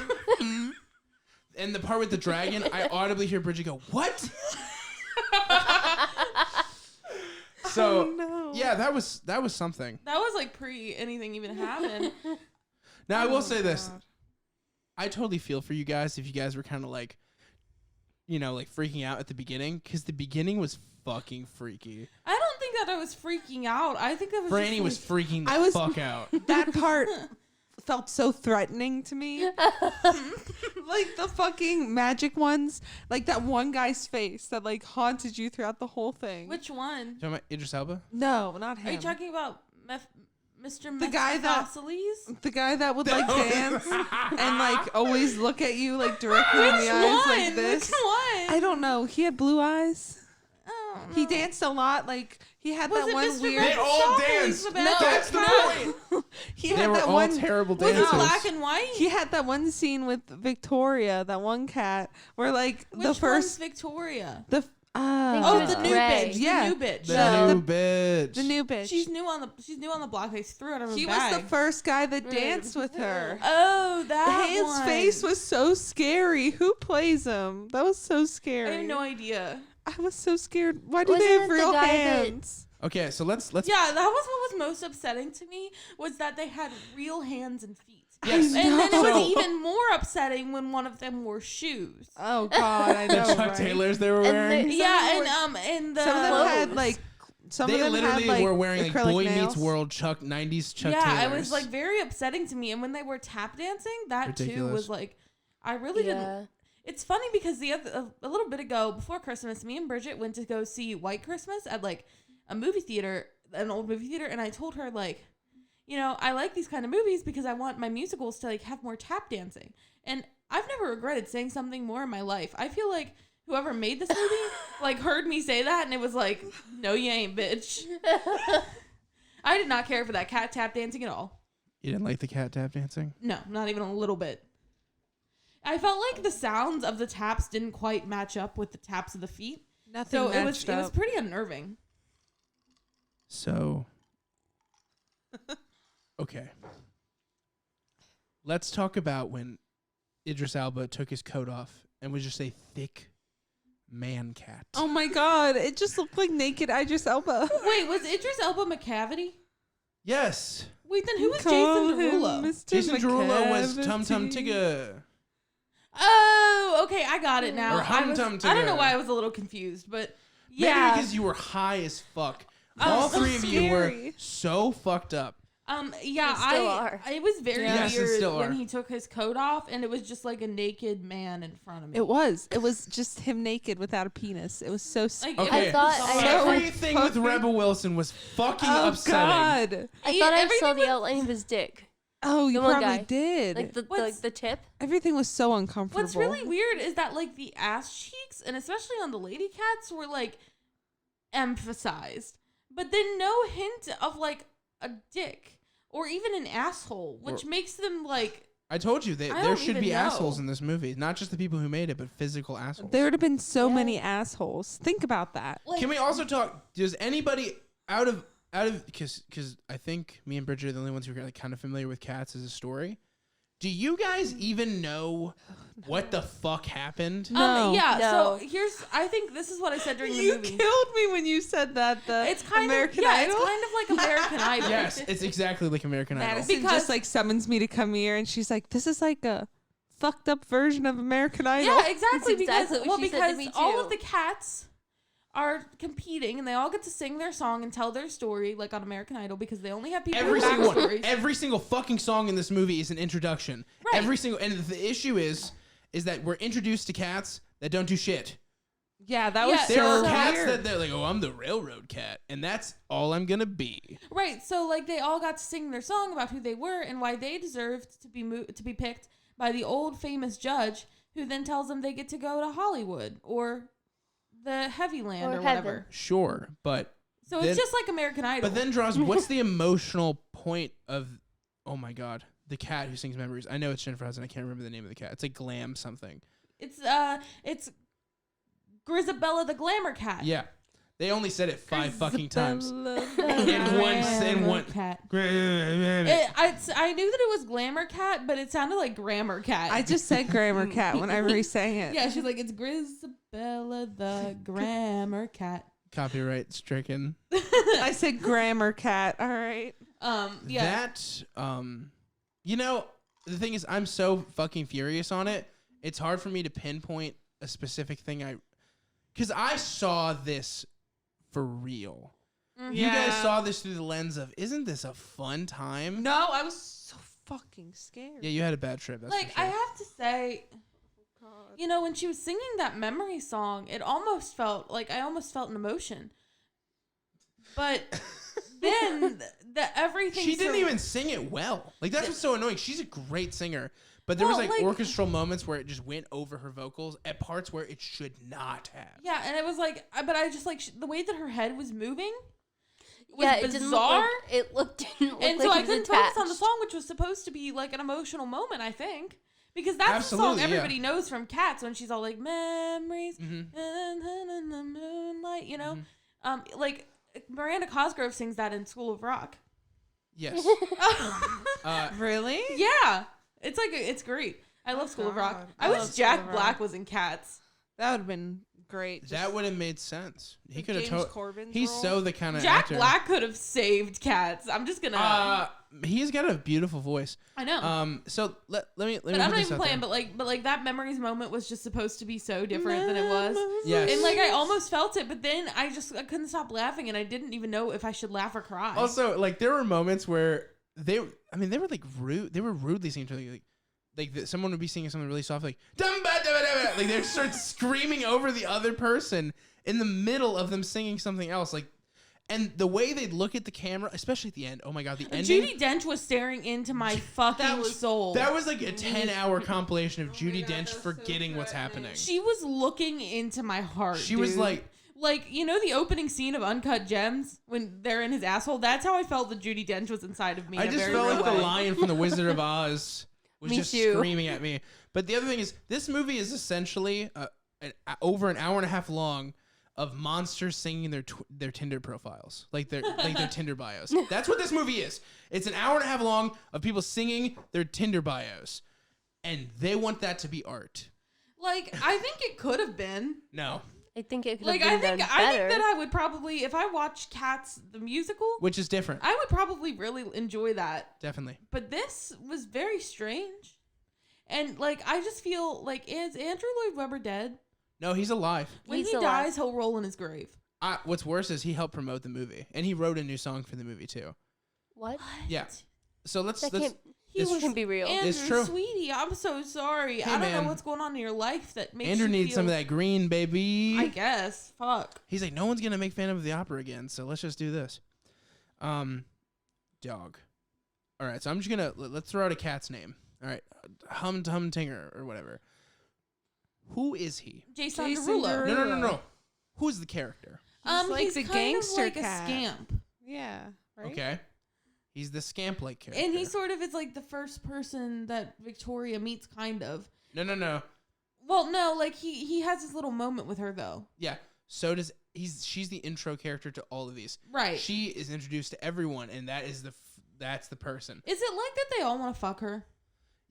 [SPEAKER 3] And the part with the dragon, I audibly hear Bridget go, what? So,
[SPEAKER 2] Oh, no.
[SPEAKER 3] yeah, that was something.
[SPEAKER 1] That was like pre anything even happened.
[SPEAKER 3] Now, I
[SPEAKER 2] Oh
[SPEAKER 3] will
[SPEAKER 2] my
[SPEAKER 3] say this.
[SPEAKER 2] God.
[SPEAKER 3] I totally feel for you guys if you guys were kind of like, like freaking out at the beginning, because the beginning was fucking freaky.
[SPEAKER 1] I don't think that I was freaking out. I think that was
[SPEAKER 3] Franny
[SPEAKER 1] just,
[SPEAKER 3] was freaking the
[SPEAKER 2] I was-
[SPEAKER 3] fuck out.
[SPEAKER 2] That part felt so threatening to me. Like the fucking magic ones. Like that one guy's face that like haunted you throughout the whole thing.
[SPEAKER 1] Which one?
[SPEAKER 3] Talking about Idris Elba?
[SPEAKER 2] No, not him.
[SPEAKER 1] Are you talking about Mr.
[SPEAKER 2] The guy that-
[SPEAKER 1] Mephistopheles?
[SPEAKER 2] The guy that would like dance and like always look at you like directly in the eyes like this.
[SPEAKER 1] Which one?
[SPEAKER 2] I don't know. He had blue eyes.
[SPEAKER 1] Oh,
[SPEAKER 2] He
[SPEAKER 1] no.
[SPEAKER 2] danced a lot. Like he had
[SPEAKER 1] Was
[SPEAKER 2] that
[SPEAKER 1] it
[SPEAKER 2] one
[SPEAKER 1] Mr.
[SPEAKER 2] weird.
[SPEAKER 3] They all
[SPEAKER 1] Mephistopheles,
[SPEAKER 3] danced.
[SPEAKER 1] the
[SPEAKER 3] No,
[SPEAKER 1] bad
[SPEAKER 3] that's the
[SPEAKER 1] guy?
[SPEAKER 3] point.
[SPEAKER 2] He
[SPEAKER 3] They
[SPEAKER 2] had
[SPEAKER 3] were
[SPEAKER 2] that
[SPEAKER 3] all
[SPEAKER 2] one.
[SPEAKER 3] terrible
[SPEAKER 1] Was it
[SPEAKER 3] dancers.
[SPEAKER 1] black and white?
[SPEAKER 2] He had that one scene with Victoria, that one cat, where like
[SPEAKER 1] Which
[SPEAKER 2] the
[SPEAKER 1] one's
[SPEAKER 2] first
[SPEAKER 1] Victoria?
[SPEAKER 2] the
[SPEAKER 1] Oh,
[SPEAKER 4] was
[SPEAKER 1] the new
[SPEAKER 4] gray.
[SPEAKER 1] bitch.
[SPEAKER 2] Yeah.
[SPEAKER 1] The new bitch.
[SPEAKER 3] The
[SPEAKER 2] The-
[SPEAKER 3] new bitch.
[SPEAKER 2] the new bitch.
[SPEAKER 1] She's new on the block. They threw it out of her
[SPEAKER 2] He
[SPEAKER 1] bag.
[SPEAKER 2] was the first guy that danced with her.
[SPEAKER 1] Oh, that
[SPEAKER 2] His
[SPEAKER 1] one.
[SPEAKER 2] face was so scary. Who plays him? That was so scary.
[SPEAKER 1] I have no idea.
[SPEAKER 2] I was so scared. Why do they
[SPEAKER 4] Wasn't
[SPEAKER 2] have
[SPEAKER 4] it the
[SPEAKER 2] real
[SPEAKER 4] guy that-
[SPEAKER 2] hands?
[SPEAKER 3] Okay, so let's
[SPEAKER 1] Yeah, that was what was most upsetting to me was that they had real hands and feet.
[SPEAKER 3] Yes.
[SPEAKER 1] And then it
[SPEAKER 3] So-
[SPEAKER 1] was even more upsetting when one of them wore shoes.
[SPEAKER 2] Oh God, I
[SPEAKER 3] the
[SPEAKER 2] know.
[SPEAKER 3] Chuck
[SPEAKER 2] right?
[SPEAKER 3] Taylors they were
[SPEAKER 4] And
[SPEAKER 3] wearing.
[SPEAKER 4] they-
[SPEAKER 1] Yeah,
[SPEAKER 4] Some
[SPEAKER 1] and the
[SPEAKER 2] Some of them had
[SPEAKER 4] clothes.
[SPEAKER 2] like. Some
[SPEAKER 3] They
[SPEAKER 2] of them
[SPEAKER 3] literally
[SPEAKER 2] had, like,
[SPEAKER 3] were wearing like
[SPEAKER 2] acrylic
[SPEAKER 3] Boy
[SPEAKER 2] nails.
[SPEAKER 3] Meets World Chuck 90s Chuck
[SPEAKER 1] yeah,
[SPEAKER 3] Taylors.
[SPEAKER 1] it was like very upsetting to me. And when they were tap dancing, that too
[SPEAKER 3] Ridiculous.
[SPEAKER 1] was like, I really didn't.
[SPEAKER 4] Yeah.
[SPEAKER 1] It's funny because a little bit ago, before Christmas, me and Bridget went to go see White Christmas at like a movie theater, an old movie theater, and I told her like, I like these kind of movies because I want my musicals to like have more tap dancing. And I've never regretted saying something more in my life. I feel like whoever made this movie like heard me say that and it was like, no, you ain't, bitch. I did not care for that cat tap dancing at all.
[SPEAKER 3] You didn't like the cat tap dancing?
[SPEAKER 1] No, not even a little bit. I felt like the sounds of the taps didn't quite match up with the taps of the feet.
[SPEAKER 2] Nothing
[SPEAKER 1] So
[SPEAKER 2] matched
[SPEAKER 1] it was
[SPEAKER 2] up.
[SPEAKER 1] pretty unnerving.
[SPEAKER 3] So, okay. Let's talk about when Idris Elba took his coat off and was just a thick man cat.
[SPEAKER 2] Oh my god, it just looked like naked Idris Elba.
[SPEAKER 1] Wait, was Idris Elba McCavity?
[SPEAKER 3] Yes.
[SPEAKER 1] Wait, then who was
[SPEAKER 2] Call
[SPEAKER 1] Jason
[SPEAKER 2] him
[SPEAKER 1] Derulo?
[SPEAKER 2] Mr.
[SPEAKER 3] Jason Derulo was Tum Tum
[SPEAKER 2] McCavity.
[SPEAKER 3] Tigger.
[SPEAKER 1] Oh, okay, I got it now.
[SPEAKER 3] Or Hum Tum
[SPEAKER 1] I don't know
[SPEAKER 3] Tigger.
[SPEAKER 1] why I was a little confused, but
[SPEAKER 3] Maybe
[SPEAKER 1] yeah.
[SPEAKER 3] because you were high as fuck.
[SPEAKER 1] Oh,
[SPEAKER 3] All
[SPEAKER 1] so
[SPEAKER 3] three of you were
[SPEAKER 2] scary.
[SPEAKER 3] so fucked up.
[SPEAKER 1] Yeah,
[SPEAKER 4] They still are.
[SPEAKER 1] It was very
[SPEAKER 3] Yes, they
[SPEAKER 1] weird
[SPEAKER 3] still
[SPEAKER 1] when
[SPEAKER 3] are.
[SPEAKER 1] he took his coat off and it was just like a naked man in front of me.
[SPEAKER 2] It was just him naked without a penis. It was so
[SPEAKER 1] Like,
[SPEAKER 3] Okay.
[SPEAKER 1] it was
[SPEAKER 4] thought-
[SPEAKER 1] bizarre.
[SPEAKER 2] So
[SPEAKER 3] Everything with
[SPEAKER 2] fucking-
[SPEAKER 3] Rebel Wilson was fucking
[SPEAKER 2] oh
[SPEAKER 3] upsetting.
[SPEAKER 2] god.
[SPEAKER 4] I thought I
[SPEAKER 1] everything
[SPEAKER 4] saw the
[SPEAKER 1] was-
[SPEAKER 4] outline of his dick.
[SPEAKER 2] Oh, you
[SPEAKER 4] The one
[SPEAKER 2] probably
[SPEAKER 4] guy.
[SPEAKER 2] did.
[SPEAKER 4] Like
[SPEAKER 1] What's-
[SPEAKER 4] the tip.
[SPEAKER 2] Everything was so uncomfortable.
[SPEAKER 1] What's really weird is that like the ass cheeks and especially on the lady cats were like emphasized, but then no hint of like a dick or even an asshole, which makes them like
[SPEAKER 3] I told you
[SPEAKER 1] I
[SPEAKER 3] there
[SPEAKER 1] don't
[SPEAKER 3] should
[SPEAKER 1] even
[SPEAKER 3] be
[SPEAKER 1] know.
[SPEAKER 3] assholes in this movie. Not just the people who made it, but physical assholes.
[SPEAKER 2] There would have been so
[SPEAKER 4] Yeah.
[SPEAKER 2] many assholes. Think about that.
[SPEAKER 1] like
[SPEAKER 3] Can we also talk? Does anybody out of because I think me and Bridget are the only ones who are like kind of familiar with Cats as a story. Do you guys even know what the fuck happened?
[SPEAKER 2] No.
[SPEAKER 1] yeah.
[SPEAKER 4] No.
[SPEAKER 1] So I think this is what I said during the
[SPEAKER 2] You
[SPEAKER 1] movie.
[SPEAKER 2] killed me when you said that.
[SPEAKER 1] It's kind
[SPEAKER 2] American
[SPEAKER 1] of
[SPEAKER 2] Idol.
[SPEAKER 1] it's kind of like American Idol.
[SPEAKER 3] Yes, it's exactly like American Idol.
[SPEAKER 2] Madison
[SPEAKER 1] Because-
[SPEAKER 2] just like summons me to come here, and she's like, "This is like a fucked up version of American Idol."
[SPEAKER 1] Yeah, exactly.
[SPEAKER 4] That's exactly
[SPEAKER 1] Because
[SPEAKER 4] what she said to
[SPEAKER 1] because
[SPEAKER 4] me,
[SPEAKER 1] all
[SPEAKER 4] too.
[SPEAKER 1] of the cats are competing and they all get to sing their song and tell their story like on American Idol because they only have people
[SPEAKER 3] Every
[SPEAKER 1] with
[SPEAKER 3] single one,
[SPEAKER 1] backstories.
[SPEAKER 3] every single fucking song in this movie is an introduction.
[SPEAKER 1] Right.
[SPEAKER 3] Every single, and the issue is that we're introduced to cats that don't do shit.
[SPEAKER 2] Yeah, that
[SPEAKER 1] Yeah,
[SPEAKER 2] was
[SPEAKER 3] There are
[SPEAKER 2] so
[SPEAKER 3] cats
[SPEAKER 2] weird.
[SPEAKER 3] that they're like, oh, I'm the railroad cat, and that's all I'm gonna be.
[SPEAKER 1] Right. So like they all got to sing their song about who they were and why they deserved to be picked by the old famous judge who then tells them they get to go to Hollywood or the Heavy Land
[SPEAKER 4] Or
[SPEAKER 1] or
[SPEAKER 4] heaven.
[SPEAKER 1] whatever.
[SPEAKER 3] Sure, but
[SPEAKER 1] So
[SPEAKER 3] Then-
[SPEAKER 1] it's just like American Idol.
[SPEAKER 3] but then draws. What's the emotional point of? Oh my god, the cat who sings memories. I know it's Jennifer Hudson. I can't remember the name of the cat. It's like Glam something.
[SPEAKER 1] it's Grisabella the Glamour Cat.
[SPEAKER 3] Yeah, they only said it 5 fucking times.
[SPEAKER 2] Isabella.
[SPEAKER 3] in one-
[SPEAKER 1] cat.
[SPEAKER 3] Cat.
[SPEAKER 1] I knew that it was Glamour Cat, but it sounded like Grammar Cat.
[SPEAKER 2] I just said Grammar Cat whenever he sang it.
[SPEAKER 1] yeah, she's like, it's Grisabella the Grammar Cat.
[SPEAKER 3] Copyright stricken.
[SPEAKER 2] I said Grammar Cat. All right.
[SPEAKER 1] Yeah.
[SPEAKER 3] That you know, the thing is, I'm so fucking furious on it. It's hard for me to pinpoint a specific thing because I saw this for real. You guys
[SPEAKER 2] Yeah.
[SPEAKER 3] saw this through the lens of, isn't this a fun time?
[SPEAKER 2] No, I was so fucking scared.
[SPEAKER 3] Yeah, you had a bad trip. That's
[SPEAKER 1] like,
[SPEAKER 3] for
[SPEAKER 1] I
[SPEAKER 3] sure.
[SPEAKER 1] have to say, you know, when she was singing that memory song, it almost felt like I almost felt an emotion. But then everything.
[SPEAKER 3] She didn't even sing it well. Like, that's what's so annoying. She's a great singer, but there was
[SPEAKER 1] Well,
[SPEAKER 3] like
[SPEAKER 1] like-
[SPEAKER 3] orchestral moments where it just went over her vocals at parts where it should not have.
[SPEAKER 1] Yeah, and it was like, but I just like the way that her head was moving. Was
[SPEAKER 4] Yeah, it didn't look
[SPEAKER 1] bizarre.
[SPEAKER 4] like, it didn't look
[SPEAKER 1] And
[SPEAKER 4] like
[SPEAKER 1] so I
[SPEAKER 4] he was
[SPEAKER 1] couldn't focus on the
[SPEAKER 4] attached.
[SPEAKER 1] song, which was supposed to be like an emotional moment, I think. Because that's
[SPEAKER 3] Absolutely,
[SPEAKER 1] the song
[SPEAKER 3] yeah.
[SPEAKER 1] everybody knows from Cats when she's all like, memories
[SPEAKER 3] Mhm.
[SPEAKER 1] in the moonlight, you know?
[SPEAKER 3] Mhm.
[SPEAKER 1] Like, Miranda Cosgrove sings that in School of Rock.
[SPEAKER 3] Yes.
[SPEAKER 2] Really?
[SPEAKER 1] Yeah. It's like, it's great. I love School of Rock.
[SPEAKER 2] God.
[SPEAKER 1] I
[SPEAKER 2] I
[SPEAKER 1] wish
[SPEAKER 2] love
[SPEAKER 1] Jack
[SPEAKER 2] School of
[SPEAKER 1] Black
[SPEAKER 2] Rock.
[SPEAKER 1] was in Cats.
[SPEAKER 2] That would have been great.
[SPEAKER 3] That would have made sense. He
[SPEAKER 2] Like
[SPEAKER 3] could have
[SPEAKER 2] James
[SPEAKER 3] told.
[SPEAKER 2] Corbin's
[SPEAKER 3] He's
[SPEAKER 2] role?
[SPEAKER 3] so the kind of
[SPEAKER 1] Jack
[SPEAKER 3] actor.
[SPEAKER 1] Black could have saved Cats. I'm just gonna.
[SPEAKER 3] He's got a beautiful voice.
[SPEAKER 1] I know.
[SPEAKER 3] So let me.
[SPEAKER 1] but I'm not even playing. But like that memories moment was just supposed to be so different than it was.
[SPEAKER 3] Yes.
[SPEAKER 1] And like I almost felt it, but then I couldn't stop laughing, and I didn't even know if I should laugh or cry.
[SPEAKER 3] Also, like there were moments where they were like rude. They were rudely singing to someone would be singing something really soft, like "Dum ba da ba da ba," like they start screaming over the other person in the middle of them singing something else, like. And the way they'd look at the camera, especially at the end. Oh my god, the ending.
[SPEAKER 1] Judi Dench was staring into my fucking soul.
[SPEAKER 3] That was like a 10-hour compilation of Judi Dench forgetting what's happening.
[SPEAKER 1] She was looking into my heart.
[SPEAKER 3] She was
[SPEAKER 1] dude.
[SPEAKER 3] like,
[SPEAKER 1] you know the opening scene of Uncut Gems when they're in his asshole. That's how I felt that Judi Dench was inside of me.
[SPEAKER 3] I
[SPEAKER 1] in a
[SPEAKER 3] just
[SPEAKER 1] very
[SPEAKER 3] felt
[SPEAKER 1] real
[SPEAKER 3] like the
[SPEAKER 1] way.
[SPEAKER 3] lion from the Wizard of Oz was
[SPEAKER 4] Me
[SPEAKER 3] just
[SPEAKER 4] too.
[SPEAKER 3] screaming at me. But the other thing is, this movie is essentially over an hour and a half long of monsters singing their Tinder profiles, like their Tinder bios. That's what this movie is. It's an hour and a half long of people singing their Tinder bios, and they want that to be art.
[SPEAKER 1] Like, I think it could have been.
[SPEAKER 3] No.
[SPEAKER 4] I think it could
[SPEAKER 1] Like,
[SPEAKER 4] have
[SPEAKER 1] I
[SPEAKER 4] been
[SPEAKER 1] think
[SPEAKER 4] done better.
[SPEAKER 1] that I would probably, if I watched Cats the musical,
[SPEAKER 3] Which is different.
[SPEAKER 1] I would probably really enjoy that.
[SPEAKER 3] Definitely.
[SPEAKER 1] But this was very strange. And, like, I just feel like, is Andrew Lloyd Webber dead?
[SPEAKER 3] No, he's alive.
[SPEAKER 1] When
[SPEAKER 4] He's
[SPEAKER 1] he
[SPEAKER 4] alive.
[SPEAKER 1] dies, he'll roll in his grave.
[SPEAKER 3] What's worse is he helped promote the movie, and he wrote a new song for the movie too.
[SPEAKER 4] What?
[SPEAKER 3] Yeah. So let's
[SPEAKER 4] That
[SPEAKER 3] let's
[SPEAKER 4] can't,
[SPEAKER 3] It's
[SPEAKER 4] can be real.
[SPEAKER 1] Andrew,
[SPEAKER 3] It's true.
[SPEAKER 1] sweetie, I'm so sorry.
[SPEAKER 3] Hey,
[SPEAKER 1] I don't
[SPEAKER 3] man.
[SPEAKER 1] know what's going on in your life that makes
[SPEAKER 3] Andrew
[SPEAKER 1] you
[SPEAKER 3] needs
[SPEAKER 1] feel,
[SPEAKER 3] some of that green, baby.
[SPEAKER 1] I guess. Fuck.
[SPEAKER 3] He's like, no one's gonna make Phantom of the Opera again, so let's just do this. Dog. All right, so I'm just gonna let's throw out a cat's name. All right, Humtinger or whatever. Who is he?
[SPEAKER 1] Jason
[SPEAKER 2] Jason
[SPEAKER 1] Derulo.
[SPEAKER 2] Derulo.
[SPEAKER 3] No. Who's the character?
[SPEAKER 2] He's like
[SPEAKER 1] he's
[SPEAKER 2] the
[SPEAKER 1] kind
[SPEAKER 2] gangster
[SPEAKER 1] of like
[SPEAKER 2] cat.
[SPEAKER 1] a scamp.
[SPEAKER 2] Yeah. Right?
[SPEAKER 3] Okay, he's the scamp-like character.
[SPEAKER 1] And he sort of is like the first person that Victoria meets, kind of.
[SPEAKER 3] No.
[SPEAKER 1] Well, no, like he has his little moment with her though.
[SPEAKER 3] Yeah. So does she's the intro character to all of these.
[SPEAKER 1] Right.
[SPEAKER 3] She is introduced to everyone, and that's the person.
[SPEAKER 1] Is it like that they all want to fuck her?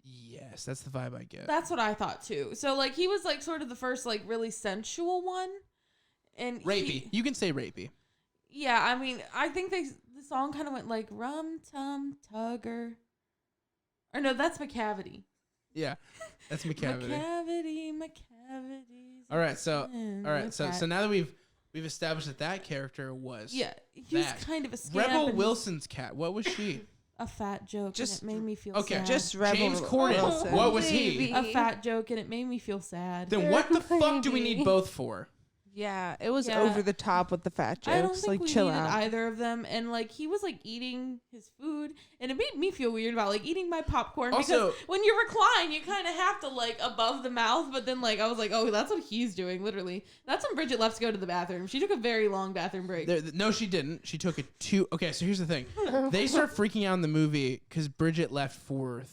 [SPEAKER 3] Yes, that's the vibe I get.
[SPEAKER 1] That's what I thought too. So like he was like sort of the first like really sensual one. And
[SPEAKER 3] Rapey. You can say rapey.
[SPEAKER 1] Yeah, I mean, I think the song kind of went like Rum Tum Tugger. Or no, that's McCavity.
[SPEAKER 3] Yeah, that's McCavity.
[SPEAKER 1] McCavity.
[SPEAKER 3] All right, so now that we've established that character was
[SPEAKER 1] Yeah, he was
[SPEAKER 3] that.
[SPEAKER 1] kind of a scamp.
[SPEAKER 3] Rebel
[SPEAKER 1] and
[SPEAKER 3] Wilson's cat. What was she?
[SPEAKER 1] a fat joke,
[SPEAKER 2] Just-
[SPEAKER 1] and it made me feel
[SPEAKER 3] Okay,
[SPEAKER 1] sad.
[SPEAKER 2] Just Rebel
[SPEAKER 3] James Corden.
[SPEAKER 2] Wilson.
[SPEAKER 3] What was he?
[SPEAKER 4] Baby.
[SPEAKER 1] a fat joke, and it made me feel sad.
[SPEAKER 3] Then what the fuck do we
[SPEAKER 4] Baby.
[SPEAKER 3] need both for?
[SPEAKER 2] Yeah, it was
[SPEAKER 1] Yeah.
[SPEAKER 2] over the top with the fat jokes.
[SPEAKER 1] I don't think
[SPEAKER 2] like,
[SPEAKER 1] we
[SPEAKER 2] chill
[SPEAKER 1] needed
[SPEAKER 2] out.
[SPEAKER 1] either of them, and like he was like eating his food, and it made me feel weird about like eating my popcorn
[SPEAKER 3] Also-
[SPEAKER 1] because when you recline, you kind of have to like above the mouth, but then like I was like, oh, that's what he's doing, literally. That's when Bridget left to go to the bathroom. She took a very long bathroom break.
[SPEAKER 3] No, she didn't. She took it two. Okay, so here's the thing. They start freaking out in the movie because Bridget left for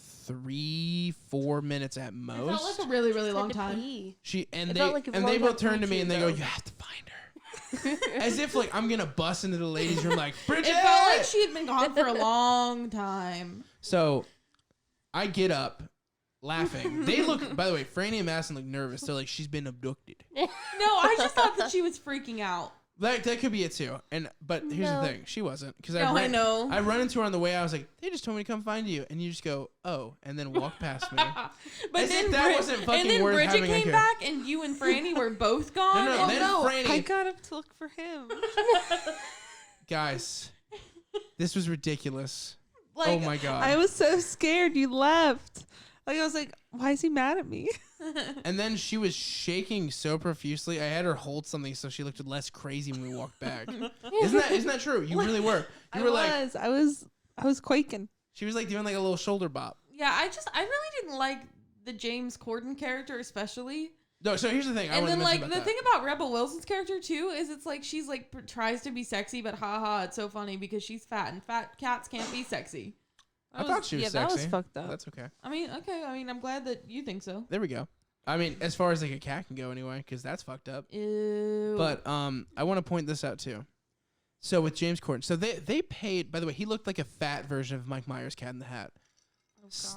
[SPEAKER 3] 3-4 minutes at
[SPEAKER 1] It
[SPEAKER 3] most.
[SPEAKER 1] felt like a really, really
[SPEAKER 4] Had
[SPEAKER 1] long
[SPEAKER 4] to
[SPEAKER 1] time.
[SPEAKER 4] pee.
[SPEAKER 3] She and
[SPEAKER 4] It
[SPEAKER 3] they
[SPEAKER 4] felt like it
[SPEAKER 3] and they
[SPEAKER 4] was
[SPEAKER 3] both turn to me and they go,
[SPEAKER 4] though.
[SPEAKER 3] "You have to find her." As if like I'm gonna bust into the ladies' room like Bridget.
[SPEAKER 1] It felt like she had been gone for a long time.
[SPEAKER 3] So I get up laughing. They look. By the way, Franny and Madison look nervous. They're like she's been abducted.
[SPEAKER 1] No, I just thought that she was freaking out.
[SPEAKER 3] That could be it too. But here's
[SPEAKER 4] No.
[SPEAKER 3] the thing: she wasn't because
[SPEAKER 1] No, I know.
[SPEAKER 3] I run into her on the way. I was like, "They just told me to come find you," and you just go, "Oh," and then walk past me.
[SPEAKER 1] But
[SPEAKER 3] As if
[SPEAKER 1] then
[SPEAKER 3] that wasn't fucking
[SPEAKER 1] and then
[SPEAKER 3] worth
[SPEAKER 1] Bridget
[SPEAKER 3] having,
[SPEAKER 1] came
[SPEAKER 3] like, a-
[SPEAKER 1] back, and you and Franny were both gone.
[SPEAKER 3] No,
[SPEAKER 1] and
[SPEAKER 3] then Franny.
[SPEAKER 2] I got up to look for him.
[SPEAKER 3] Guys, this was ridiculous.
[SPEAKER 1] like,
[SPEAKER 3] Oh my god!
[SPEAKER 2] I was so scared you left. Like I was like, why is he mad at me?
[SPEAKER 3] And then she was shaking so profusely. I had her hold something so she looked less crazy when we walked back. Isn't that true? You really were. You were like
[SPEAKER 2] I was quaking.
[SPEAKER 3] she was like doing like a little shoulder bop.
[SPEAKER 1] Yeah, I really didn't like the James Corden character especially.
[SPEAKER 3] No, so here's the thing. I
[SPEAKER 1] And
[SPEAKER 3] wanted
[SPEAKER 1] then
[SPEAKER 3] to
[SPEAKER 1] like
[SPEAKER 3] mention
[SPEAKER 1] the
[SPEAKER 3] about
[SPEAKER 1] thing about Rebel Wilson's character too is it's like she's like tries to be sexy, but haha, it's so funny because she's fat and fat cats can't be sexy.
[SPEAKER 3] I thought she was
[SPEAKER 2] that was
[SPEAKER 3] sexy.
[SPEAKER 2] fucked up.
[SPEAKER 3] That's okay.
[SPEAKER 1] I mean, okay, I'm glad that you think so.
[SPEAKER 3] There we go. I mean, as far as like a cat can go anyway, because that's fucked up.
[SPEAKER 1] Ew.
[SPEAKER 3] But I want to point this out too. So with James Corden, so they paid. By the way, he looked like a fat version of Mike Myers' Cat in the Hat.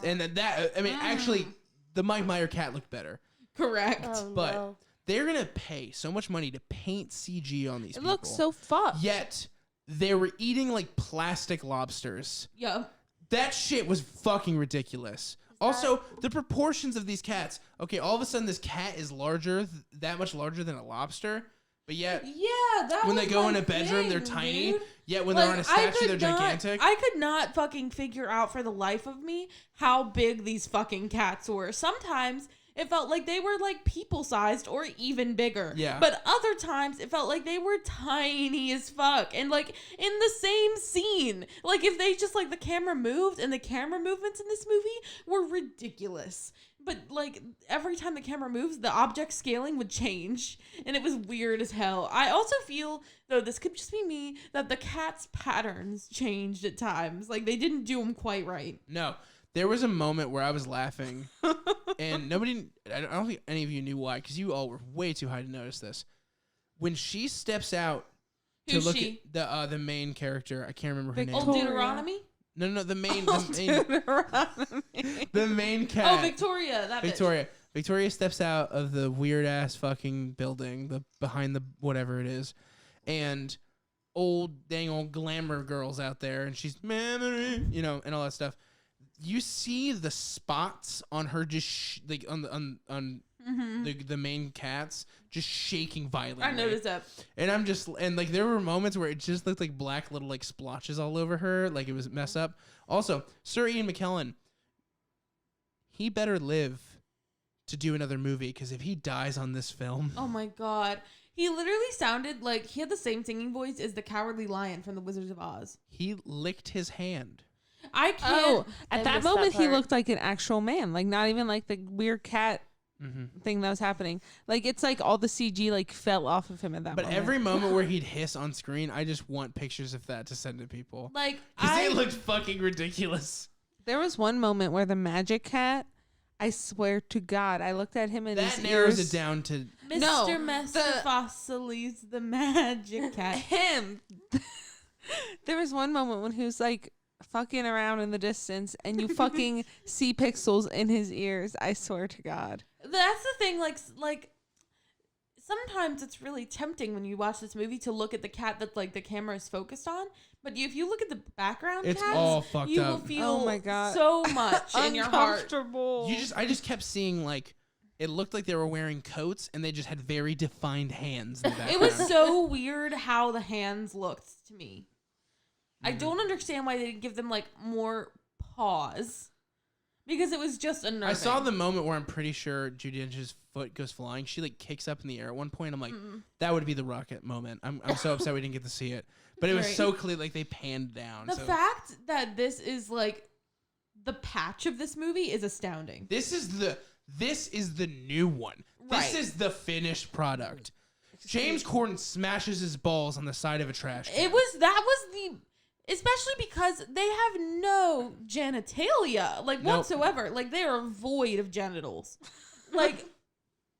[SPEAKER 3] And that I mean, actually, the Mike Myers cat looked better.
[SPEAKER 1] correct.
[SPEAKER 4] Oh,
[SPEAKER 3] But
[SPEAKER 4] no.
[SPEAKER 3] they're gonna pay so much money to paint CG on these
[SPEAKER 2] It
[SPEAKER 3] people.
[SPEAKER 2] looks so fucked.
[SPEAKER 3] Yet they were eating like plastic lobsters.
[SPEAKER 1] Yeah.
[SPEAKER 3] That shit was fucking ridiculous. Also, the proportions of these cats. Okay, all of a sudden this cat is larger, that much larger than a lobster. But yet,
[SPEAKER 1] Yeah, that
[SPEAKER 3] when
[SPEAKER 1] was
[SPEAKER 3] they go
[SPEAKER 1] my
[SPEAKER 3] in a bedroom,
[SPEAKER 1] thing,
[SPEAKER 3] they're tiny.
[SPEAKER 1] dude.
[SPEAKER 3] Yet when
[SPEAKER 1] Like,
[SPEAKER 3] they're on a
[SPEAKER 1] I
[SPEAKER 3] statue,
[SPEAKER 1] could
[SPEAKER 3] they're
[SPEAKER 1] not-
[SPEAKER 3] gigantic.
[SPEAKER 1] I could not fucking figure out for the life of me how big these fucking cats were. Sometimes it felt like they were like people sized or even bigger.
[SPEAKER 3] Yeah.
[SPEAKER 1] But other times it felt like they were tiny as fuck. And like in the same scene. Like if they just like the camera moved and the camera movements in this movie were ridiculous. But like every time the camera moves, the object scaling would change. And it was weird as hell. I also feel, though this could just be me, that the cat's patterns changed at times. Like they didn't do them quite right.
[SPEAKER 3] No, There was a moment where I was laughing, and I don't think any of you knew why, because you all were way too high to notice this. When she steps out to
[SPEAKER 1] Who's
[SPEAKER 3] look
[SPEAKER 1] she?
[SPEAKER 3] at the main character, I can't remember her name.
[SPEAKER 1] Old Deuteronomy?
[SPEAKER 3] No, the main
[SPEAKER 2] Deuteronomy.
[SPEAKER 3] the main cat.
[SPEAKER 1] Oh, Victoria. That bitch.
[SPEAKER 3] Victoria steps out of the weird ass fucking building, behind the whatever it is, and old glamour girls out there, and she's and all that stuff. You see the spots on her just like on the main cats just shaking violently.
[SPEAKER 1] I noticed that.
[SPEAKER 3] And like there were moments where it just looked like black little like splotches all over her, like it was messed up. Also, Sir Ian McKellen, he better live to do another movie, because if he dies on this film,
[SPEAKER 1] Oh my god. He literally sounded like he had the same singing voice as the Cowardly Lion from The Wizards of Oz.
[SPEAKER 3] he licked his hand.
[SPEAKER 1] I can't.
[SPEAKER 2] Oh,
[SPEAKER 4] I
[SPEAKER 2] at that
[SPEAKER 4] missed that
[SPEAKER 2] moment, he
[SPEAKER 4] part.
[SPEAKER 2] looked like an actual man. Like, not even like the weird cat thing that was happening. Like, it's like all the CG like fell off of him at that
[SPEAKER 3] But
[SPEAKER 2] moment.
[SPEAKER 3] every moment where he'd hiss on screen, I just want pictures of that to send to people.
[SPEAKER 1] Like,
[SPEAKER 3] Because it looked fucking ridiculous.
[SPEAKER 2] There was one moment where the magic cat, I swear to God, I looked at him and
[SPEAKER 3] That
[SPEAKER 2] his
[SPEAKER 3] narrows
[SPEAKER 2] ears.
[SPEAKER 3] it down to...
[SPEAKER 1] Mr.
[SPEAKER 2] No,
[SPEAKER 1] Mephistopheles, the magic cat.
[SPEAKER 2] Him. There was one moment when he was like fucking around in the distance, and you fucking see pixels in his ears. I swear to God.
[SPEAKER 1] That's the thing, like sometimes it's really tempting when you watch this movie to look at the cat that like the camera is focused on, but if you look at the background
[SPEAKER 3] It's
[SPEAKER 1] cats,
[SPEAKER 3] all fucked
[SPEAKER 1] you
[SPEAKER 3] up.
[SPEAKER 1] will feel
[SPEAKER 2] Oh my God.
[SPEAKER 1] so much in your heart.
[SPEAKER 2] Uncomfortable.
[SPEAKER 3] I just kept seeing like... It looked like they were wearing coats, and they just had very defined hands in the background.
[SPEAKER 1] It was so weird how the hands looked to me. I don't understand why they didn't give them like more paws, because it was just unnerving.
[SPEAKER 3] I saw the moment where I'm pretty sure Judi Dench's foot goes flying. She like kicks up in the air at one point. I'm like, that would be the rocket moment. I'm so upset we didn't get to see it, but it was
[SPEAKER 1] Right.
[SPEAKER 3] so clear, like they panned down.
[SPEAKER 1] The
[SPEAKER 3] so.
[SPEAKER 1] fact that this is like the patch of this movie is astounding.
[SPEAKER 3] This is the new one. This
[SPEAKER 1] Right.
[SPEAKER 3] is the finished product. James Corden smashes his balls on the side of a trash can.
[SPEAKER 1] Especially because they have no genitalia, like
[SPEAKER 3] Nope.
[SPEAKER 1] whatsoever. Like they are void of genitals, like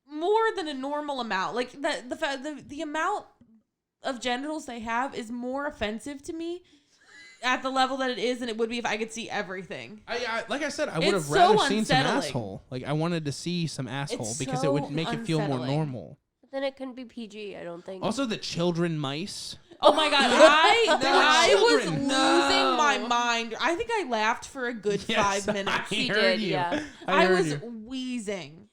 [SPEAKER 1] more than a normal amount. Like the amount of genitals they have is more offensive to me at the level that it is than it would be if I could see everything.
[SPEAKER 3] I like I said, I would
[SPEAKER 1] It's
[SPEAKER 3] have
[SPEAKER 1] so
[SPEAKER 3] rather seen some
[SPEAKER 1] unsettling.
[SPEAKER 3] asshole. Like I wanted to see some asshole
[SPEAKER 1] It's
[SPEAKER 3] because it
[SPEAKER 1] so
[SPEAKER 3] would make it feel more
[SPEAKER 1] unsettling.
[SPEAKER 3] normal.
[SPEAKER 4] But then it couldn't be PG, I don't think.
[SPEAKER 3] Also, the children mice.
[SPEAKER 1] Oh my god, I was
[SPEAKER 3] children.
[SPEAKER 1] losing my mind. I think I laughed for a good 5 minutes.
[SPEAKER 3] I
[SPEAKER 4] He
[SPEAKER 3] heard
[SPEAKER 4] did,
[SPEAKER 3] you.
[SPEAKER 4] yeah.
[SPEAKER 1] I
[SPEAKER 3] heard
[SPEAKER 1] was
[SPEAKER 3] you.
[SPEAKER 1] wheezing.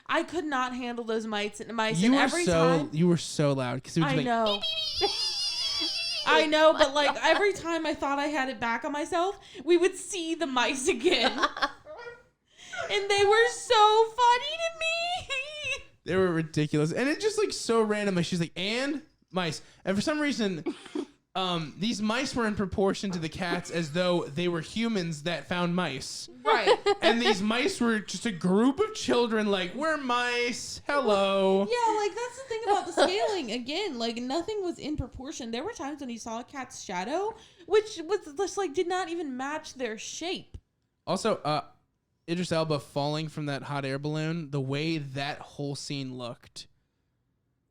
[SPEAKER 1] I could not handle those mice and
[SPEAKER 3] You were
[SPEAKER 1] every
[SPEAKER 3] so
[SPEAKER 1] time.
[SPEAKER 3] you were so loud because it was
[SPEAKER 1] I
[SPEAKER 3] like
[SPEAKER 1] know. I know, but like every time I thought I had it back on myself, we would see the mice again. And they were so funny to me.
[SPEAKER 3] they were ridiculous, and it just like so random. Like she's like, and mice, and for some reason, these mice were in proportion to the cats as though they were humans that found mice.
[SPEAKER 1] Right.
[SPEAKER 3] And these mice were just a group of children like, we're mice. Hello.
[SPEAKER 1] Yeah, like that's the thing about the scaling. Again, like nothing was in proportion. There were times when you saw a cat's shadow, which was just like did not even match their shape.
[SPEAKER 3] Also, Idris Elba falling from that hot air balloon, the way that whole scene looked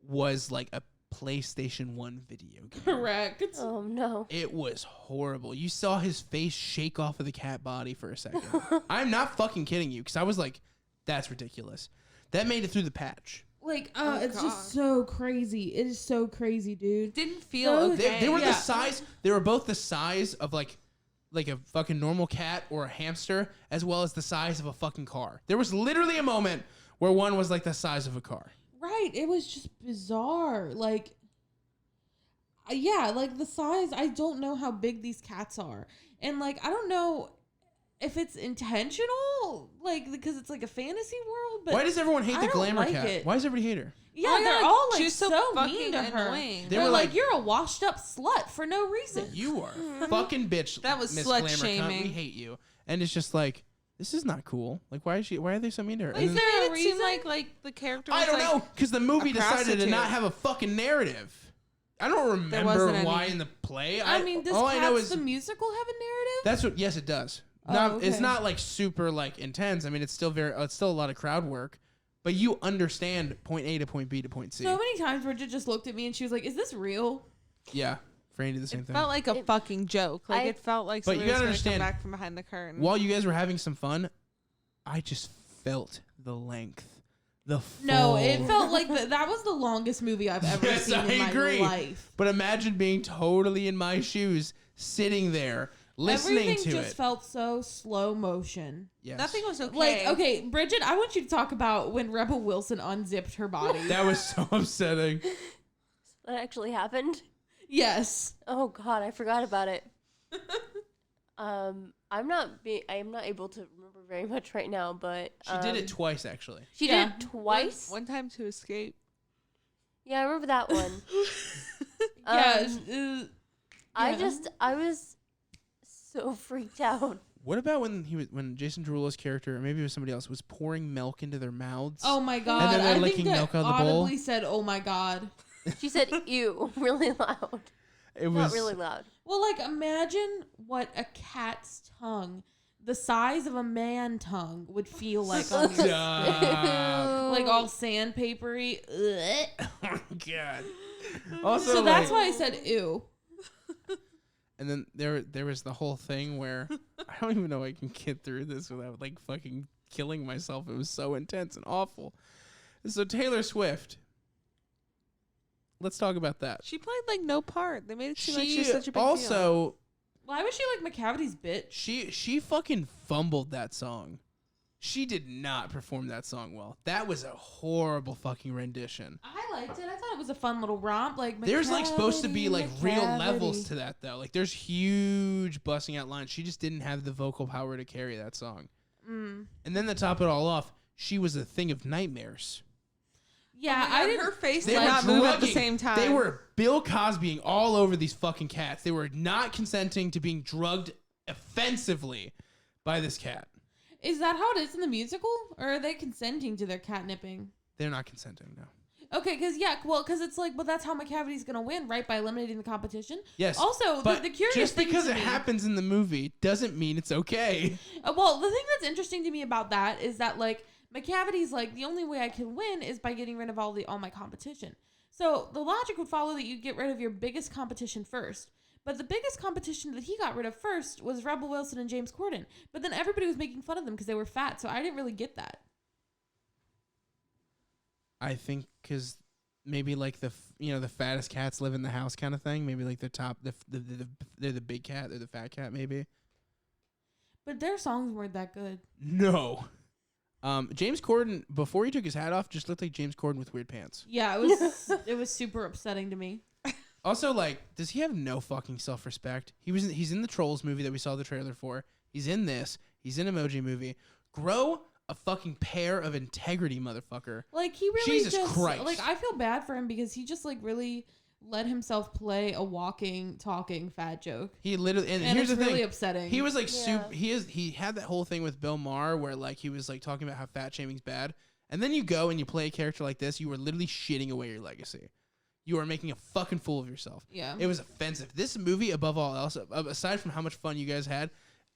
[SPEAKER 3] was like a PlayStation 1 video game.
[SPEAKER 1] Correct.
[SPEAKER 4] Oh no.
[SPEAKER 3] It was horrible. You saw his face shake off of the cat body for a second. I'm not fucking kidding you, because I was like, that's ridiculous. That made it through the patch.
[SPEAKER 1] Like,
[SPEAKER 2] it's
[SPEAKER 1] it's
[SPEAKER 2] God.
[SPEAKER 1] just so crazy. It is so crazy, dude.
[SPEAKER 2] Didn't feel
[SPEAKER 1] So
[SPEAKER 2] okay.
[SPEAKER 3] They were
[SPEAKER 1] Yeah.
[SPEAKER 3] the size. They were both the size of like a fucking normal cat or a hamster, as well as the size of a fucking car. There was literally a moment where one was like the size of a car.
[SPEAKER 1] Right. It was just bizarre. Like, yeah, like the size, I don't know how big these cats are. And like, I don't know if it's intentional, like, because it's like a fantasy world, but
[SPEAKER 3] Why does everyone hate
[SPEAKER 1] I
[SPEAKER 3] the
[SPEAKER 1] don't
[SPEAKER 3] glamour
[SPEAKER 1] like
[SPEAKER 3] cat?
[SPEAKER 1] it.
[SPEAKER 3] Why does everybody hate her?
[SPEAKER 1] yeah,
[SPEAKER 2] Oh,
[SPEAKER 1] they're
[SPEAKER 2] yeah,
[SPEAKER 1] all like
[SPEAKER 2] she's
[SPEAKER 1] so
[SPEAKER 2] fucking
[SPEAKER 1] mean to her.
[SPEAKER 2] annoying.
[SPEAKER 3] They
[SPEAKER 1] They're
[SPEAKER 3] were
[SPEAKER 1] like,
[SPEAKER 3] like-
[SPEAKER 1] you're a washed up slut for no reason.
[SPEAKER 3] You are fucking bitch.
[SPEAKER 2] That was
[SPEAKER 3] Miss
[SPEAKER 2] slut
[SPEAKER 3] Glamour Cunt.
[SPEAKER 2] shaming.
[SPEAKER 3] We hate you. And it's just like, this is not cool. Like, why are they so mean to her? And
[SPEAKER 1] Is
[SPEAKER 3] then-
[SPEAKER 1] there a
[SPEAKER 2] It seemed
[SPEAKER 1] reason?
[SPEAKER 2] like the character was
[SPEAKER 3] I don't
[SPEAKER 2] like,
[SPEAKER 3] know, because the movie
[SPEAKER 2] a
[SPEAKER 3] decided to not
[SPEAKER 2] prostitute.
[SPEAKER 3] have a fucking narrative. I don't remember
[SPEAKER 2] wasn't
[SPEAKER 3] why
[SPEAKER 2] any.
[SPEAKER 3] in the play.
[SPEAKER 1] I mean, does
[SPEAKER 3] all I know
[SPEAKER 1] Cats
[SPEAKER 3] is
[SPEAKER 1] the musical have a narrative?
[SPEAKER 3] that's what. Yes, it does. It's
[SPEAKER 1] okay.
[SPEAKER 3] not like super like intense. I mean, it's still a lot of crowd work, but you understand point A to point B to point C.
[SPEAKER 1] So many times Bridget just looked at me and she was like, "Is this real?"
[SPEAKER 3] Yeah, Franny did the same
[SPEAKER 2] It
[SPEAKER 3] thing.
[SPEAKER 2] felt like a fucking joke. Like it felt like
[SPEAKER 3] But you
[SPEAKER 2] somebody was
[SPEAKER 3] gotta
[SPEAKER 2] gonna come
[SPEAKER 3] understand,
[SPEAKER 2] back from behind the curtain.
[SPEAKER 3] While you guys were having some fun, I just felt the length.
[SPEAKER 1] No, it felt like that was the longest movie I've ever
[SPEAKER 3] Yes,
[SPEAKER 1] seen
[SPEAKER 3] I
[SPEAKER 1] in my
[SPEAKER 3] agree.
[SPEAKER 1] life.
[SPEAKER 3] But imagine being totally in my shoes, sitting there, listening
[SPEAKER 1] Everything
[SPEAKER 3] to
[SPEAKER 1] just
[SPEAKER 3] it.
[SPEAKER 1] felt so slow motion.
[SPEAKER 3] Yes.
[SPEAKER 2] Nothing was okay.
[SPEAKER 1] Like, okay, Bridget, I want you to talk about when Rebel Wilson unzipped her body.
[SPEAKER 3] That was so upsetting.
[SPEAKER 4] That actually happened.
[SPEAKER 1] Yes.
[SPEAKER 4] Oh God, I forgot about it. I'm not able to remember very much right now, but
[SPEAKER 3] She did it twice, actually.
[SPEAKER 4] She
[SPEAKER 1] Yeah.
[SPEAKER 4] did it twice.
[SPEAKER 2] One time to escape.
[SPEAKER 4] Yeah, I remember that one.
[SPEAKER 1] Yeah.
[SPEAKER 4] I was so freaked out.
[SPEAKER 3] What about when Jason Derulo's character, or maybe it was somebody else, was pouring milk into their mouths?
[SPEAKER 1] Oh my god.
[SPEAKER 3] then they're
[SPEAKER 1] I
[SPEAKER 3] licking
[SPEAKER 1] think that
[SPEAKER 3] milk out of the bowl?
[SPEAKER 1] audibly said, "Oh my god."
[SPEAKER 4] She said "ew" really loud.
[SPEAKER 3] It was
[SPEAKER 4] Not really loud.
[SPEAKER 1] Well, like, imagine what a cat's tongue, the size of a man tongue, would feel like on your
[SPEAKER 3] Stop.
[SPEAKER 1] like all sandpapery. Ugh.
[SPEAKER 3] Oh my god. Also,
[SPEAKER 1] So that's
[SPEAKER 3] like-
[SPEAKER 1] why I said ew.
[SPEAKER 3] And then there was the whole thing where I don't even know I can get through this without like fucking killing myself. It was so intense and awful. So Taylor Swift. Let's talk about that.
[SPEAKER 2] She played like no part. They made it seem like
[SPEAKER 3] She
[SPEAKER 2] she's such a big deal.
[SPEAKER 3] also
[SPEAKER 1] Why was she like McCavity's bitch?
[SPEAKER 3] she fucking fumbled that song. She did not perform that song well. That was a horrible fucking rendition.
[SPEAKER 1] I liked it. I thought it was a fun little romp. Like
[SPEAKER 3] There's like supposed to be like real levels
[SPEAKER 1] McCavity.
[SPEAKER 3] to that though. Like there's huge busting out lines. She just didn't have the vocal power to carry that song.
[SPEAKER 1] Mm.
[SPEAKER 3] And then to top it all off, she was a thing of nightmares.
[SPEAKER 1] Yeah,
[SPEAKER 2] I
[SPEAKER 1] I didn't.
[SPEAKER 2] her face
[SPEAKER 3] They
[SPEAKER 2] did
[SPEAKER 3] were
[SPEAKER 2] not move at the
[SPEAKER 3] drugging.
[SPEAKER 2] same time.
[SPEAKER 3] They were Bill Cosbying all over these fucking cats. They were not consenting to being drugged offensively by this cat.
[SPEAKER 1] Is that how it is in the musical, or are they consenting to their catnipping?
[SPEAKER 3] They're not consenting, no.
[SPEAKER 1] Okay, because it's like, well, that's how McCavity's gonna win, right? By eliminating the competition.
[SPEAKER 3] Yes.
[SPEAKER 1] Also,
[SPEAKER 3] but
[SPEAKER 1] the curious
[SPEAKER 3] just
[SPEAKER 1] thing
[SPEAKER 3] because
[SPEAKER 1] to
[SPEAKER 3] it
[SPEAKER 1] me-
[SPEAKER 3] happens in the movie doesn't mean it's okay.
[SPEAKER 1] Well, the thing that's interesting to me about that is that like McCavity's like the only way I can win is by getting rid of all my competition. So the logic would follow that you get rid of your biggest competition first. But the biggest competition that he got rid of first was Rebel Wilson and James Corden. But then everybody was making fun of them because they were fat, so I didn't really get that.
[SPEAKER 3] I think because maybe like the fattest cats live in the house kind of thing. Maybe like they're the big cat, they're the fat cat maybe.
[SPEAKER 1] But their songs weren't that good.
[SPEAKER 3] No. James Corden, before he took his hat off, just looked like James Corden with weird pants.
[SPEAKER 1] Yeah, it was super upsetting to me.
[SPEAKER 3] Also, like, does he have no fucking self-respect? He's in the Trolls movie that we saw the trailer for. He's in this. He's in Emoji Movie. Grow a fucking pair of integrity, motherfucker.
[SPEAKER 1] Like he really
[SPEAKER 3] Jesus
[SPEAKER 1] just
[SPEAKER 3] Christ.
[SPEAKER 1] like I feel bad for him because he just like really let himself play a walking, talking fat joke.
[SPEAKER 3] He literally and
[SPEAKER 1] And
[SPEAKER 3] here's
[SPEAKER 1] it's
[SPEAKER 3] the
[SPEAKER 1] really
[SPEAKER 3] thing.
[SPEAKER 1] upsetting.
[SPEAKER 3] He was like
[SPEAKER 4] Yeah.
[SPEAKER 3] he had that whole thing with Bill Maher where like he was like talking about how fat shaming's bad. And then you go and you play a character like this, you are literally shitting away your legacy. You are making a fucking fool of yourself.
[SPEAKER 1] Yeah.
[SPEAKER 3] It was offensive. This movie, above all else, aside from how much fun you guys had,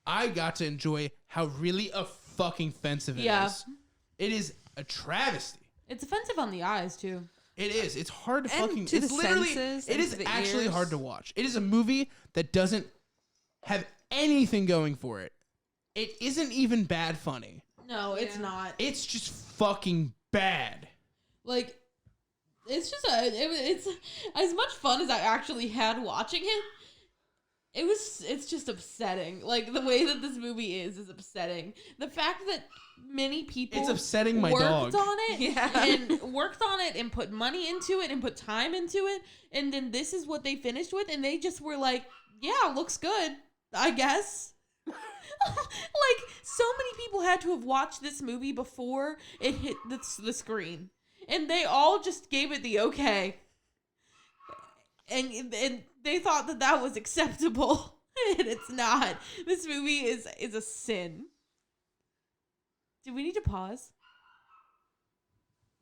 [SPEAKER 3] I got to enjoy how really fucking offensive it is.
[SPEAKER 1] Yeah.
[SPEAKER 3] It is a travesty.
[SPEAKER 1] It's offensive on the eyes too.
[SPEAKER 3] It is. It's hard to
[SPEAKER 2] And
[SPEAKER 3] fucking.
[SPEAKER 2] to
[SPEAKER 3] It's
[SPEAKER 2] the
[SPEAKER 3] literally.
[SPEAKER 2] senses
[SPEAKER 3] It
[SPEAKER 2] and
[SPEAKER 3] is
[SPEAKER 2] to the
[SPEAKER 3] actually
[SPEAKER 2] ears.
[SPEAKER 3] hard to watch. It is a movie that doesn't have anything going for it. It isn't even bad funny.
[SPEAKER 1] No, it's
[SPEAKER 2] Yeah.
[SPEAKER 1] not.
[SPEAKER 3] It's just fucking bad.
[SPEAKER 1] Like it's just it's as much fun as I actually had watching it. It's just upsetting. Like the way that this movie is upsetting. The fact that many people
[SPEAKER 3] It's upsetting my
[SPEAKER 1] worked
[SPEAKER 3] dog.
[SPEAKER 1] on it
[SPEAKER 2] Yeah.
[SPEAKER 1] and worked on it and put money into it and put time into it, and then this is what they finished with, and they just were like, yeah, looks good, I guess. Like so many people had to have watched this movie before it hit the screen, and they all just gave it the okay, and they thought that was acceptable, and it's not. This movie is a sin. Do we need to pause?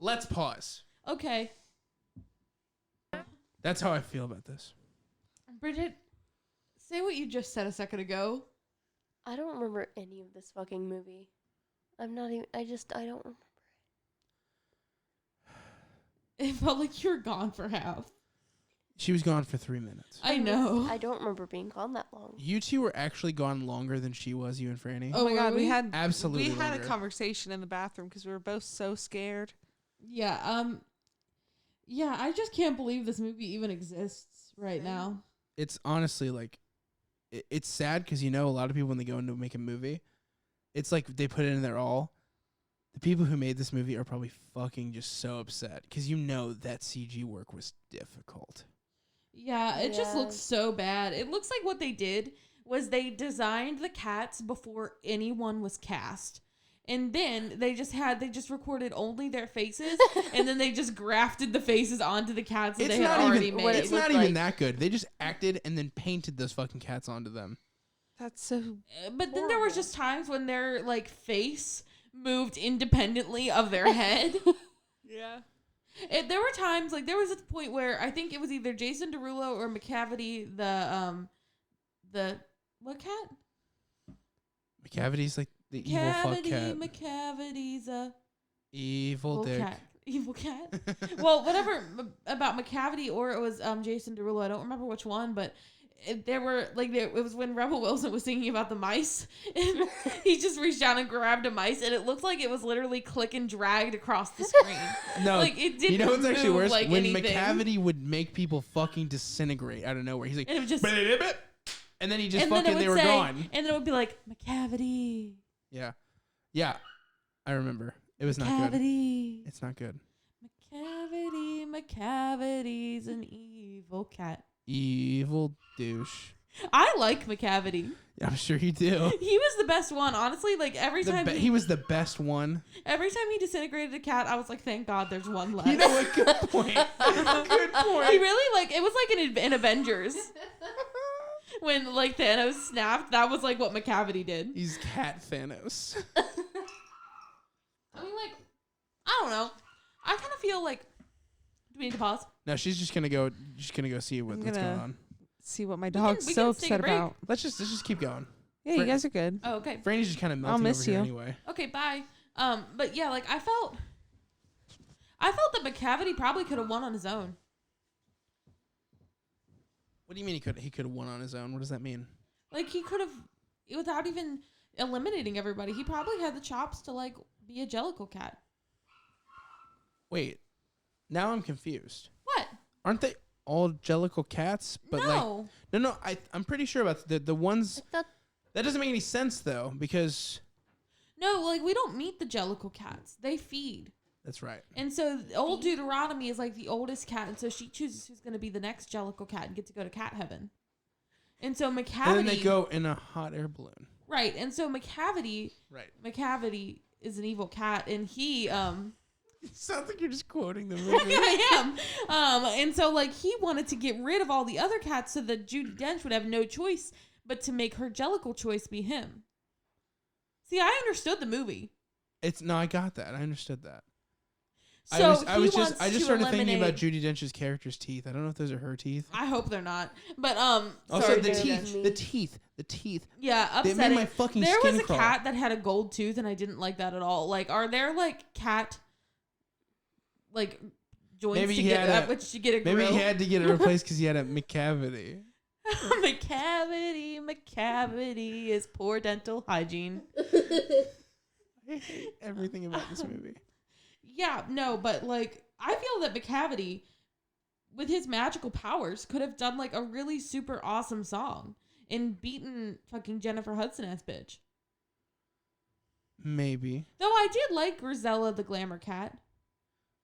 [SPEAKER 3] Let's pause.
[SPEAKER 1] Okay,
[SPEAKER 3] That's how I feel about this.
[SPEAKER 1] Bridget, say what you just said a second ago.
[SPEAKER 4] I don't remember any of this fucking movie. I'm not even. I don't remember.
[SPEAKER 1] It felt like you were gone for half.
[SPEAKER 3] She was gone for 3 minutes.
[SPEAKER 1] I know.
[SPEAKER 4] I don't remember being gone that long.
[SPEAKER 3] You two were actually gone longer than she was, you and Franny.
[SPEAKER 2] Oh my god,
[SPEAKER 1] were
[SPEAKER 2] we
[SPEAKER 1] we?
[SPEAKER 2] had
[SPEAKER 3] Absolutely
[SPEAKER 2] we had a
[SPEAKER 3] longer.
[SPEAKER 2] conversation in the bathroom because we were both so scared.
[SPEAKER 1] Yeah. Yeah. I just can't believe this movie even exists right now.
[SPEAKER 3] It's honestly like, it's sad because, a lot of people when they go into make a movie, it's like they put it in their all. The people who made this movie are probably fucking just so upset because that CG work was difficult.
[SPEAKER 1] Yeah, it just
[SPEAKER 4] Yeah.
[SPEAKER 1] looks so bad. It looks like what they did was they designed the cats before anyone was cast. And then they just recorded only their faces and then they just grafted the faces onto the cats that
[SPEAKER 3] It's
[SPEAKER 1] they had
[SPEAKER 3] not
[SPEAKER 1] already
[SPEAKER 3] even.
[SPEAKER 1] made.
[SPEAKER 3] It's not
[SPEAKER 4] looked
[SPEAKER 3] even
[SPEAKER 4] like.
[SPEAKER 3] that good. They just acted and then painted those fucking cats onto them.
[SPEAKER 2] That's so.
[SPEAKER 1] But then there was
[SPEAKER 2] horrible.
[SPEAKER 1] just times when their like face moved independently of their head.
[SPEAKER 2] Yeah.
[SPEAKER 1] There were times, like, there was a point where I think it was either Jason Derulo or McCavity, the what cat?
[SPEAKER 3] McCavity's like the evil fuck cat.
[SPEAKER 1] McCavity's a
[SPEAKER 3] Evil dick.
[SPEAKER 1] cat. Evil cat. Well, whatever about McCavity, or it was Jason Derulo. I don't remember which one, but it was when Rebel Wilson was singing about the mice, and he just reached down and grabbed a mice, and it looked like it was literally click and dragged across the screen.
[SPEAKER 3] No,
[SPEAKER 1] Like, it didn't
[SPEAKER 3] you know what's actually
[SPEAKER 1] move
[SPEAKER 3] worse?
[SPEAKER 1] like
[SPEAKER 3] when
[SPEAKER 1] anything.
[SPEAKER 3] McCavity would make people fucking disintegrate out of nowhere. He's like,
[SPEAKER 1] And it would just,
[SPEAKER 3] and then he just
[SPEAKER 1] and then
[SPEAKER 3] fucking,
[SPEAKER 1] it
[SPEAKER 3] they
[SPEAKER 1] would
[SPEAKER 3] were
[SPEAKER 1] say,
[SPEAKER 3] gone.
[SPEAKER 1] and then it would be like McCavity.
[SPEAKER 3] Yeah. Yeah. I remember. It was not good.
[SPEAKER 1] McCavity.
[SPEAKER 3] It's not good.
[SPEAKER 1] McCavity's an evil cat.
[SPEAKER 3] Evil douche.
[SPEAKER 1] I like McCavity.
[SPEAKER 3] I'm sure you do.
[SPEAKER 1] He was the best one, honestly. Like every time
[SPEAKER 3] He was the best one.
[SPEAKER 1] every time he disintegrated a cat, I was like, "Thank God, there's one left."
[SPEAKER 3] You know what? Good point. Good point.
[SPEAKER 1] He really like it was like in Avengers when like Thanos snapped. That was like what McCavity did.
[SPEAKER 3] He's Cat Thanos.
[SPEAKER 1] I mean, like, I don't know. I kind of feel like. Do we need to pause?
[SPEAKER 3] No, she's just gonna go. Just gonna go see what's going on.
[SPEAKER 2] See what my
[SPEAKER 1] can-
[SPEAKER 2] dog's
[SPEAKER 1] we
[SPEAKER 2] so
[SPEAKER 1] can take a
[SPEAKER 2] upset
[SPEAKER 1] break.
[SPEAKER 2] about.
[SPEAKER 3] Let's just keep going.
[SPEAKER 2] Yeah, you guys are good.
[SPEAKER 1] Oh, okay.
[SPEAKER 3] Franny's just kind of melting
[SPEAKER 2] I'll miss
[SPEAKER 3] over here
[SPEAKER 2] you.
[SPEAKER 3] anyway.
[SPEAKER 1] Okay, bye. But yeah, like I felt that McCavity probably could have won on his own.
[SPEAKER 3] What do you mean he could have won on his own? What does that mean?
[SPEAKER 1] Like he could have, without even eliminating everybody, he probably had the chops to like be a Jellicle cat.
[SPEAKER 3] Wait, now I'm confused.
[SPEAKER 1] What?
[SPEAKER 3] Aren't they all Jellicle cats? But
[SPEAKER 1] No.
[SPEAKER 3] like, no. I'm pretty sure about the ones.
[SPEAKER 4] I thought
[SPEAKER 3] That doesn't make any sense though, because
[SPEAKER 1] No, like we don't meet the Jellicle cats. They feed.
[SPEAKER 3] that's right.
[SPEAKER 1] And so old Deuteronomy is like the oldest cat, and so she chooses who's going to be the next Jellicle cat and get to go to cat heaven. And so McCavity,
[SPEAKER 3] And then they go in a hot air balloon.
[SPEAKER 1] right, and so McCavity is an evil cat, and he
[SPEAKER 3] It sounds like you're just quoting the movie.
[SPEAKER 1] I am. And so like he wanted to get rid of all the other cats so that Judi Dench would have no choice but to make her Jellicle choice be him. See, I understood the movie.
[SPEAKER 3] I got that. I understood that.
[SPEAKER 1] So
[SPEAKER 3] I just started thinking about Judi Dench's character's teeth. I don't know if those are her teeth.
[SPEAKER 1] I hope they're not. But
[SPEAKER 3] Also,
[SPEAKER 1] sorry,
[SPEAKER 3] the
[SPEAKER 1] Judi
[SPEAKER 3] teeth,
[SPEAKER 1] Dench.
[SPEAKER 3] the teeth.
[SPEAKER 1] Yeah,
[SPEAKER 3] They
[SPEAKER 1] upsetting.
[SPEAKER 3] made my fucking
[SPEAKER 1] There
[SPEAKER 3] skin
[SPEAKER 1] was a
[SPEAKER 3] crawl.
[SPEAKER 1] cat that had a gold tooth, and I didn't like that at all. Like, are there like cat like joints
[SPEAKER 3] Maybe
[SPEAKER 1] to
[SPEAKER 3] he
[SPEAKER 1] get
[SPEAKER 3] had
[SPEAKER 1] up, which you get a
[SPEAKER 3] Maybe
[SPEAKER 1] grill?
[SPEAKER 3] he had to get it replaced because he had a McCavity.
[SPEAKER 1] McCavity is poor dental hygiene.
[SPEAKER 3] I hate everything about this movie.
[SPEAKER 1] Yeah, no, but like I feel that McCavity, with his magical powers, could have done like a really super awesome song and beaten fucking Jennifer Hudson ass bitch.
[SPEAKER 3] Maybe.
[SPEAKER 1] Though I did like Grisella the glamour cat.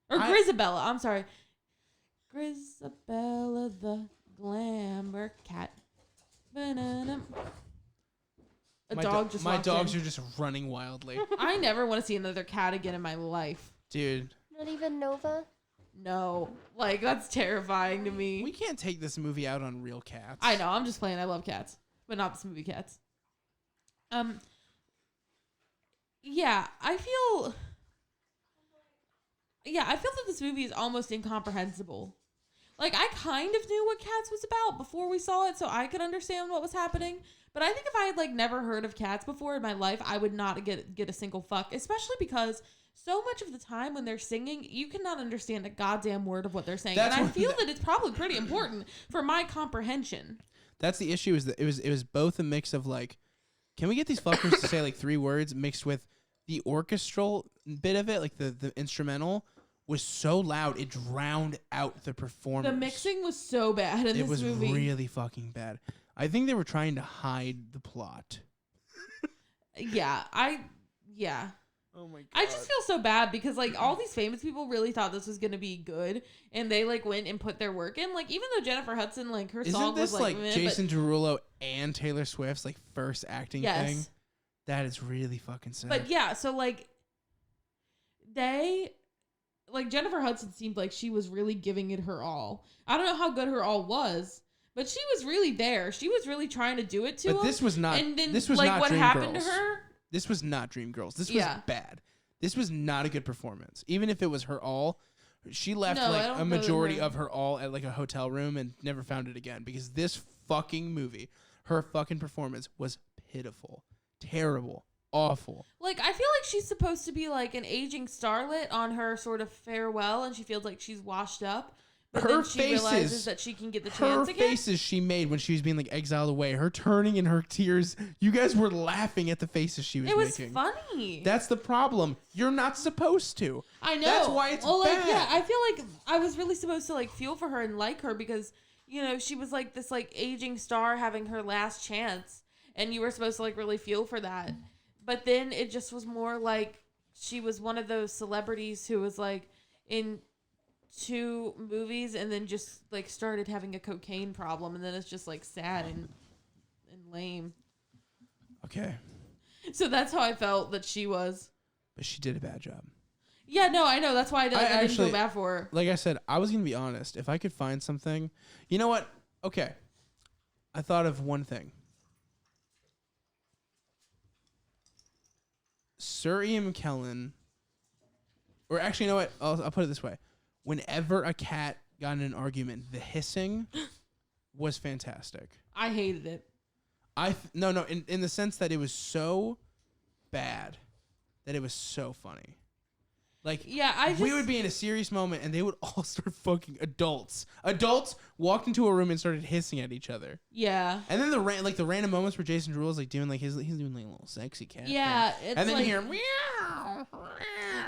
[SPEAKER 1] Or
[SPEAKER 3] I-
[SPEAKER 1] Grisabella, I'm sorry. Grisabella the glamour cat. Ba-na-na.
[SPEAKER 3] My
[SPEAKER 1] dog just
[SPEAKER 3] my
[SPEAKER 1] walked
[SPEAKER 3] dogs
[SPEAKER 1] in.
[SPEAKER 3] are just running wildly.
[SPEAKER 1] I never want to see another cat again in my life.
[SPEAKER 3] Dude,
[SPEAKER 4] not even Nova.
[SPEAKER 1] No. Like, that's terrifying to me.
[SPEAKER 3] we can't take this movie out on real cats.
[SPEAKER 1] I know, I'm just playing. I love cats. But not this movie cats. Yeah, I feel that this movie is almost incomprehensible. Like, I kind of knew what Cats was about before we saw it, so I could understand what was happening. But I think if I had, like, never heard of Cats before in my life, I would not get a single fuck. Especially because so much of the time when they're singing, you cannot understand a goddamn word of what they're saying. And I feel that it's probably pretty important for my comprehension.
[SPEAKER 3] That's the issue, is that it was both a mix of, like, can we get these fuckers to say, like, 3 words mixed with the orchestral bit of it, like the instrumental, was so loud it drowned out the performance.
[SPEAKER 1] The mixing was so bad in this movie.
[SPEAKER 3] It was really fucking bad. I think they were trying to hide the plot.
[SPEAKER 1] Yeah.
[SPEAKER 3] Oh my god.
[SPEAKER 1] I just feel so bad because, like, all these famous people really thought this was going to be good, and they, like, went and put their work in. Like, even though Jennifer Hudson, like, her song was, like...
[SPEAKER 3] Isn't this, like, Jason Derulo and Taylor Swift's, like, first acting thing? That is really fucking sad.
[SPEAKER 1] But, yeah, so, like, like, Jennifer Hudson seemed like she was really giving it her all. I don't know how good her all was, but she was really there. She was really trying to do it to him.
[SPEAKER 3] But this was not.
[SPEAKER 1] And then,
[SPEAKER 3] this was
[SPEAKER 1] like,
[SPEAKER 3] not
[SPEAKER 1] what
[SPEAKER 3] Dreamgirls.
[SPEAKER 1] happened to her?
[SPEAKER 3] This was not Dreamgirls. This was bad. This was not a good performance. Even if it was her all, she left like a majority of her all at like a hotel room and never found it again, because this fucking movie, her fucking performance was pitiful, terrible, awful.
[SPEAKER 1] Like, I feel like she's supposed to be like an aging starlet on her sort of farewell, and she feels like she's washed up. But then she realizes that she can get the chance again.
[SPEAKER 3] Her faces she made when she was being like exiled away, her turning in her tears, you guys were laughing at the faces she was making.
[SPEAKER 1] It was funny.
[SPEAKER 3] That's the problem. You're not supposed to.
[SPEAKER 1] I know.
[SPEAKER 3] That's why it's bad.
[SPEAKER 1] Like, yeah, I feel like I was really supposed to like feel for her and like her because, you know, she was like this like aging star having her last chance, and you were supposed to like really feel for that. But then it just was more like she was one of those celebrities who was like in 2 movies and then just like started having a cocaine problem, and then it's just like sad and lame.
[SPEAKER 3] Okay.
[SPEAKER 1] So that's how I felt that she was.
[SPEAKER 3] But she did a bad job.
[SPEAKER 1] Yeah, no, I know. That's why I didn't feel bad for her.
[SPEAKER 3] Like I said, I was going to be honest. If I could find something... You know what? Okay. I thought of one thing. Sir Ian McKellen... Or actually, you know what? I'll put it this way. Whenever a cat got in an argument, the hissing was fantastic.
[SPEAKER 1] I hated it.
[SPEAKER 3] In the sense that it was so bad that it was so funny. Like,
[SPEAKER 1] yeah,
[SPEAKER 3] we would be in a serious moment and they would all start fucking adults. Adults walked into a room and started hissing at each other.
[SPEAKER 1] Yeah.
[SPEAKER 3] And then the random moments where Jason Derulo's like doing like he's doing like a little sexy cat.
[SPEAKER 1] Yeah,
[SPEAKER 3] thing. And then
[SPEAKER 1] like,
[SPEAKER 3] you hear meow.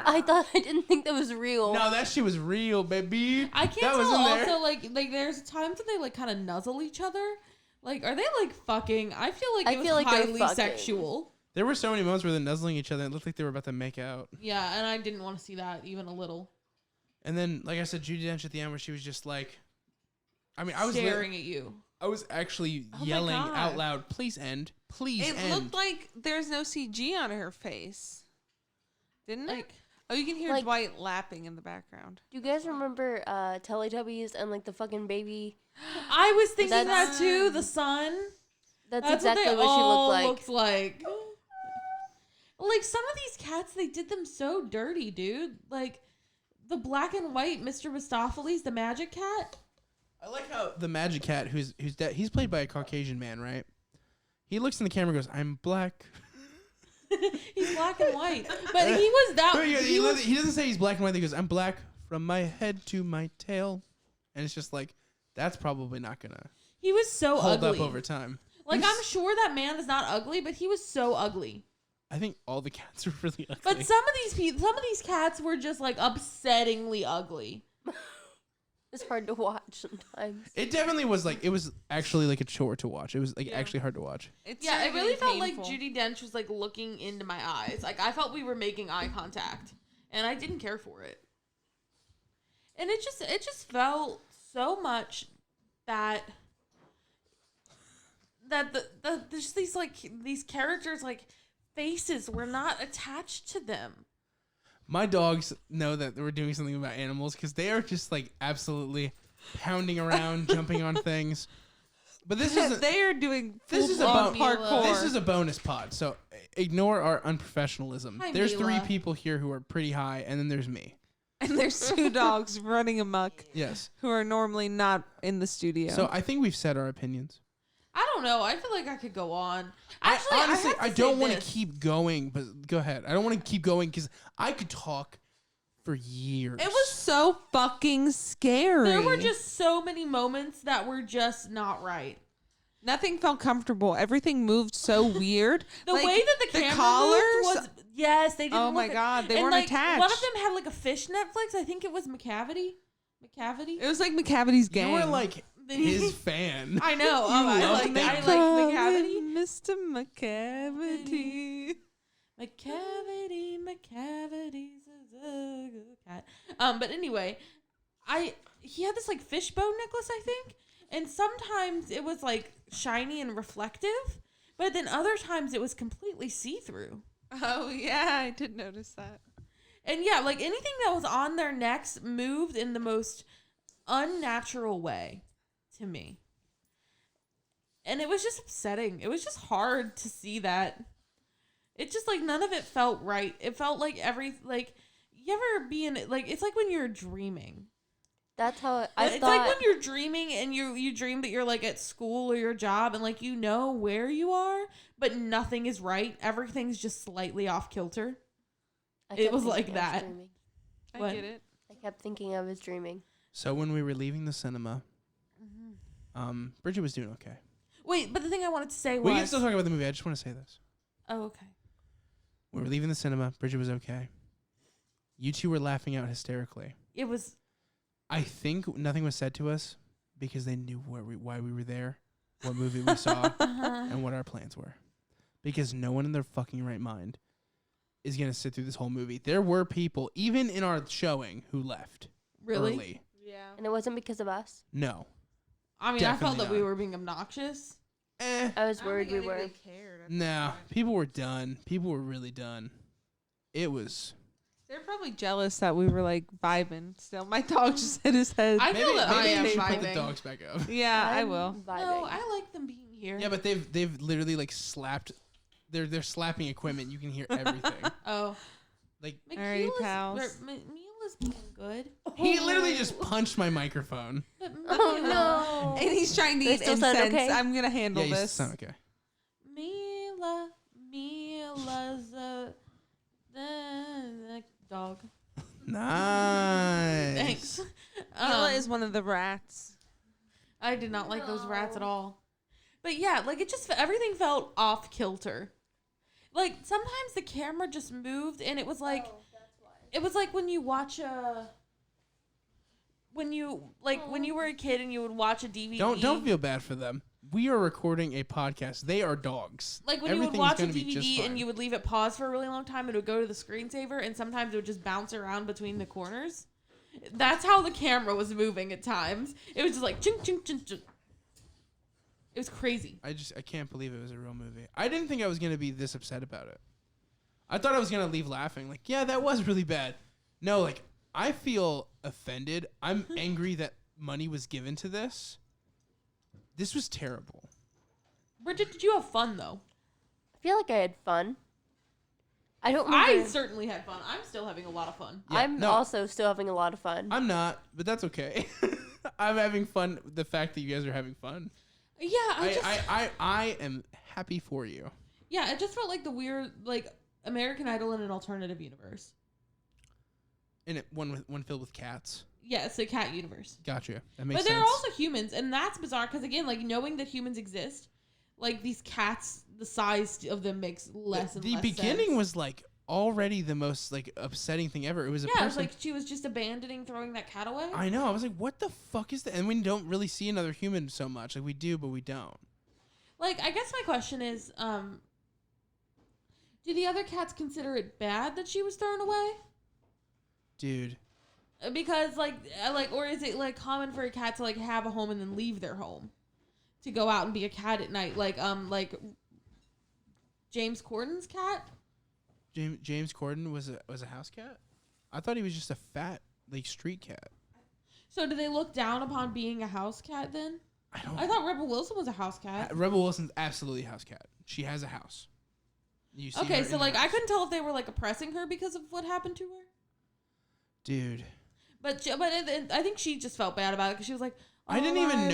[SPEAKER 4] I didn't think that was real.
[SPEAKER 3] No, that shit was real, baby.
[SPEAKER 1] I can't tell also like there's times when they like kind of nuzzle each other. Like, are they like fucking? I feel like it was highly sexual.
[SPEAKER 3] There were so many moments where they're nuzzling each other and it looked like they were about to make out.
[SPEAKER 1] Yeah, and I didn't want to see that even a little.
[SPEAKER 3] And then, like I said, Judi Dench at the end where she was just like... I mean, I was...
[SPEAKER 1] staring at you.
[SPEAKER 3] I was actually yelling out loud, please end. Please end.
[SPEAKER 2] It looked like there's no CG on her face. Didn't it? Oh, you can hear
[SPEAKER 4] like,
[SPEAKER 2] Dwight lapping in the background.
[SPEAKER 4] Do you guys remember Teletubbies and like the fucking baby?
[SPEAKER 1] I was thinking that too. The sun.
[SPEAKER 4] That's exactly what she looked like.
[SPEAKER 1] Looks like. Like, some of these cats, they did them so dirty, dude. Like, the black and white Mr. Mistopheles, the magic cat.
[SPEAKER 3] I like how the magic cat, who's dead, he's played by a Caucasian man, right? He looks in the camera and goes, I'm black.
[SPEAKER 1] He's black and white. But he was that...
[SPEAKER 3] He doesn't say he's black and white. He goes, I'm black from my head to my tail. And it's just like, that's probably not going to...
[SPEAKER 1] He was so
[SPEAKER 3] hold
[SPEAKER 1] ugly.
[SPEAKER 3] up over time.
[SPEAKER 1] Like, I'm sure that man is not ugly, but he was so ugly.
[SPEAKER 3] I think all the cats are really ugly.
[SPEAKER 1] But some of these cats were just like upsettingly ugly.
[SPEAKER 4] It's hard to watch sometimes.
[SPEAKER 3] It definitely was like, it was actually like a chore to watch. It was like actually hard to watch.
[SPEAKER 1] It really felt like Judi Dench was like looking into my eyes. Like, I felt we were making eye contact, and I didn't care for it. And it just felt so much that there's these characters like faces were not attached to them.
[SPEAKER 3] My dogs know that we're doing something about animals because they are just like absolutely pounding around, jumping on things. But this is
[SPEAKER 2] they are doing
[SPEAKER 3] parkour. This is a bonus pod, so ignore our unprofessionalism.
[SPEAKER 1] Hi,
[SPEAKER 3] there's
[SPEAKER 1] Mila.
[SPEAKER 3] 3 people here who are pretty high, and then there's me.
[SPEAKER 2] And there's 2 dogs running amok
[SPEAKER 3] Yes.
[SPEAKER 2] who are normally not in the studio.
[SPEAKER 3] So I think we've said our opinions.
[SPEAKER 1] I don't know. I feel like I could go on.
[SPEAKER 3] Actually, honestly, I don't want to
[SPEAKER 1] this.
[SPEAKER 3] keep going, but go ahead. I don't want to keep going because I could talk for years.
[SPEAKER 2] it was so fucking scary.
[SPEAKER 1] There were just so many moments that were just not right.
[SPEAKER 2] Nothing felt comfortable. Everything moved so weird.
[SPEAKER 1] The
[SPEAKER 2] Like,
[SPEAKER 1] way that the camera
[SPEAKER 2] collars
[SPEAKER 1] moved was yes, they didn't.
[SPEAKER 2] Oh my
[SPEAKER 1] look
[SPEAKER 2] God, they
[SPEAKER 1] and
[SPEAKER 2] weren't
[SPEAKER 1] like,
[SPEAKER 2] attached.
[SPEAKER 1] One of them had like a fish Netflix. I think it was McCavity.
[SPEAKER 2] It was like McCavity's gang.
[SPEAKER 3] You were like his fan.
[SPEAKER 1] I know.
[SPEAKER 3] You
[SPEAKER 1] I
[SPEAKER 3] loved
[SPEAKER 1] like
[SPEAKER 3] that.
[SPEAKER 1] McCavity.
[SPEAKER 2] Mr. McCavity.
[SPEAKER 1] McCavity's a good cat. But anyway, he had this like fishbone necklace, I think, and sometimes it was like shiny and reflective, but then other times it was completely see-through.
[SPEAKER 2] Oh yeah, I did notice that.
[SPEAKER 1] And yeah, like anything that was on their necks moved in the most unnatural way to me. And it was just upsetting. It was just hard to see that. It just like none of it felt right. It felt like you ever be in it, like it's like when you're dreaming.
[SPEAKER 4] That's how
[SPEAKER 1] It's like when you're dreaming and you dream that you're like at school or your job and like you know where you are, but nothing is right. Everything's just slightly off kilter. It was like that. What?
[SPEAKER 2] I get it.
[SPEAKER 4] I kept thinking I was dreaming.
[SPEAKER 3] So when we were leaving the cinema, Bridget was doing okay.
[SPEAKER 1] Wait, but the thing I wanted to say
[SPEAKER 3] We
[SPEAKER 1] was
[SPEAKER 3] can still talk about the movie. I just want to say this.
[SPEAKER 1] oh, okay.
[SPEAKER 3] We were leaving the cinema. Bridget was okay. You two were laughing out hysterically.
[SPEAKER 1] It was
[SPEAKER 3] I think nothing was said to us because they knew why we were there, what movie we saw, and what our plans were. Because no one in their fucking right mind is going to sit through this whole movie. There were people, even in our showing, who left
[SPEAKER 1] really
[SPEAKER 3] early.
[SPEAKER 2] Yeah.
[SPEAKER 4] And it wasn't because of us.
[SPEAKER 3] No.
[SPEAKER 1] I mean, I felt
[SPEAKER 3] Definitely
[SPEAKER 1] that we
[SPEAKER 3] not.
[SPEAKER 1] were being obnoxious.
[SPEAKER 4] I was worried we were.
[SPEAKER 3] No. People were done. People were really done. It was...
[SPEAKER 2] They're probably jealous that we were like vibing still. My dog just hit his head.
[SPEAKER 1] I feel that I am
[SPEAKER 3] you should put the
[SPEAKER 1] vibing.
[SPEAKER 3] dogs back up.
[SPEAKER 2] Yeah, I
[SPEAKER 4] I'm
[SPEAKER 2] will.
[SPEAKER 4] vibing.
[SPEAKER 1] No, I like them being here.
[SPEAKER 3] Yeah, but they've literally like slapped... They're slapping equipment. You can hear everything.
[SPEAKER 1] Oh.
[SPEAKER 3] Like...
[SPEAKER 2] Alrighty, pals.
[SPEAKER 1] Mila's being good.
[SPEAKER 3] He literally just punched my microphone.
[SPEAKER 1] But
[SPEAKER 4] Oh
[SPEAKER 1] Mila-
[SPEAKER 4] no!
[SPEAKER 2] And he's trying to
[SPEAKER 4] They
[SPEAKER 2] eat
[SPEAKER 4] still sound
[SPEAKER 2] incense.
[SPEAKER 4] okay?
[SPEAKER 2] I'm gonna handle
[SPEAKER 3] Yeah, you
[SPEAKER 2] this.
[SPEAKER 3] sound okay.
[SPEAKER 1] Mila's the dog.
[SPEAKER 3] Nice.
[SPEAKER 1] Thanks.
[SPEAKER 2] Mila is one of the rats.
[SPEAKER 1] I did not like those rats at all. But yeah, like it just everything felt off kilter. Like sometimes the camera just moved and it was like it was like when you watch when you were a kid and you would watch a DVD.
[SPEAKER 3] Don't feel bad for them. We are recording a podcast. They are dogs.
[SPEAKER 1] Like when
[SPEAKER 3] Everything
[SPEAKER 1] you would watch a
[SPEAKER 3] is gonna be just
[SPEAKER 1] DVD
[SPEAKER 3] fine.
[SPEAKER 1] and you would leave it pause for a really long time, it would go to the screensaver, and sometimes it would just bounce around between the corners. That's how the camera was moving at times. It was just like chink chink chink chink. It was crazy.
[SPEAKER 3] I can't believe it was a real movie. I didn't think I was gonna be this upset about it. I thought I was gonna leave laughing. Like, yeah, that was really bad. No, like I feel offended. I'm angry that money was given to this. This was terrible.
[SPEAKER 1] Bridget, did you have fun though?
[SPEAKER 4] I feel like I had fun. I don't remember.
[SPEAKER 1] I certainly had fun. I'm still having a lot of fun.
[SPEAKER 3] Yeah,
[SPEAKER 4] I'm
[SPEAKER 3] no.
[SPEAKER 4] also still having a lot of fun.
[SPEAKER 3] I'm not, but that's okay. I'm having fun with the fact that you guys are having fun.
[SPEAKER 1] Yeah,
[SPEAKER 3] I am happy for you.
[SPEAKER 1] yeah, it just felt like the weird like American Idol in an alternative universe.
[SPEAKER 3] And one filled with cats.
[SPEAKER 1] Yeah, it's a cat universe.
[SPEAKER 3] Gotcha. That makes
[SPEAKER 1] But
[SPEAKER 3] sense.
[SPEAKER 1] there are also humans, and that's bizarre because again, like knowing that humans exist, like these cats, the size of them makes less and
[SPEAKER 3] the
[SPEAKER 1] less
[SPEAKER 3] beginning
[SPEAKER 1] sense.
[SPEAKER 3] was like already the most like upsetting thing ever. It was a
[SPEAKER 1] Yeah, it was
[SPEAKER 3] person.
[SPEAKER 1] like she was just abandoning throwing that cat away.
[SPEAKER 3] I know. I was like, what the fuck is that? And we don't really see another human so much. Like we do, but we don't.
[SPEAKER 1] Like, I guess my question is, do the other cats consider it bad that she was thrown away?
[SPEAKER 3] Dude.
[SPEAKER 1] Because or is it like common for a cat to like have a home and then leave their home to go out and be a cat at night? Like James Corden's cat.
[SPEAKER 3] James Corden was a house cat? I thought he was just a fat like street cat.
[SPEAKER 1] So do they look down upon being a house cat then? I thought Rebel Wilson was a house cat.
[SPEAKER 3] Rebel Wilson's absolutely a house cat. She has a house. You see
[SPEAKER 1] Okay,
[SPEAKER 3] her
[SPEAKER 1] so
[SPEAKER 3] in
[SPEAKER 1] like
[SPEAKER 3] the
[SPEAKER 1] I
[SPEAKER 3] house.
[SPEAKER 1] couldn't tell if they were like oppressing her because of what happened to her.
[SPEAKER 3] Dude.
[SPEAKER 1] But I think she just felt bad about it because she was like,
[SPEAKER 3] I didn't even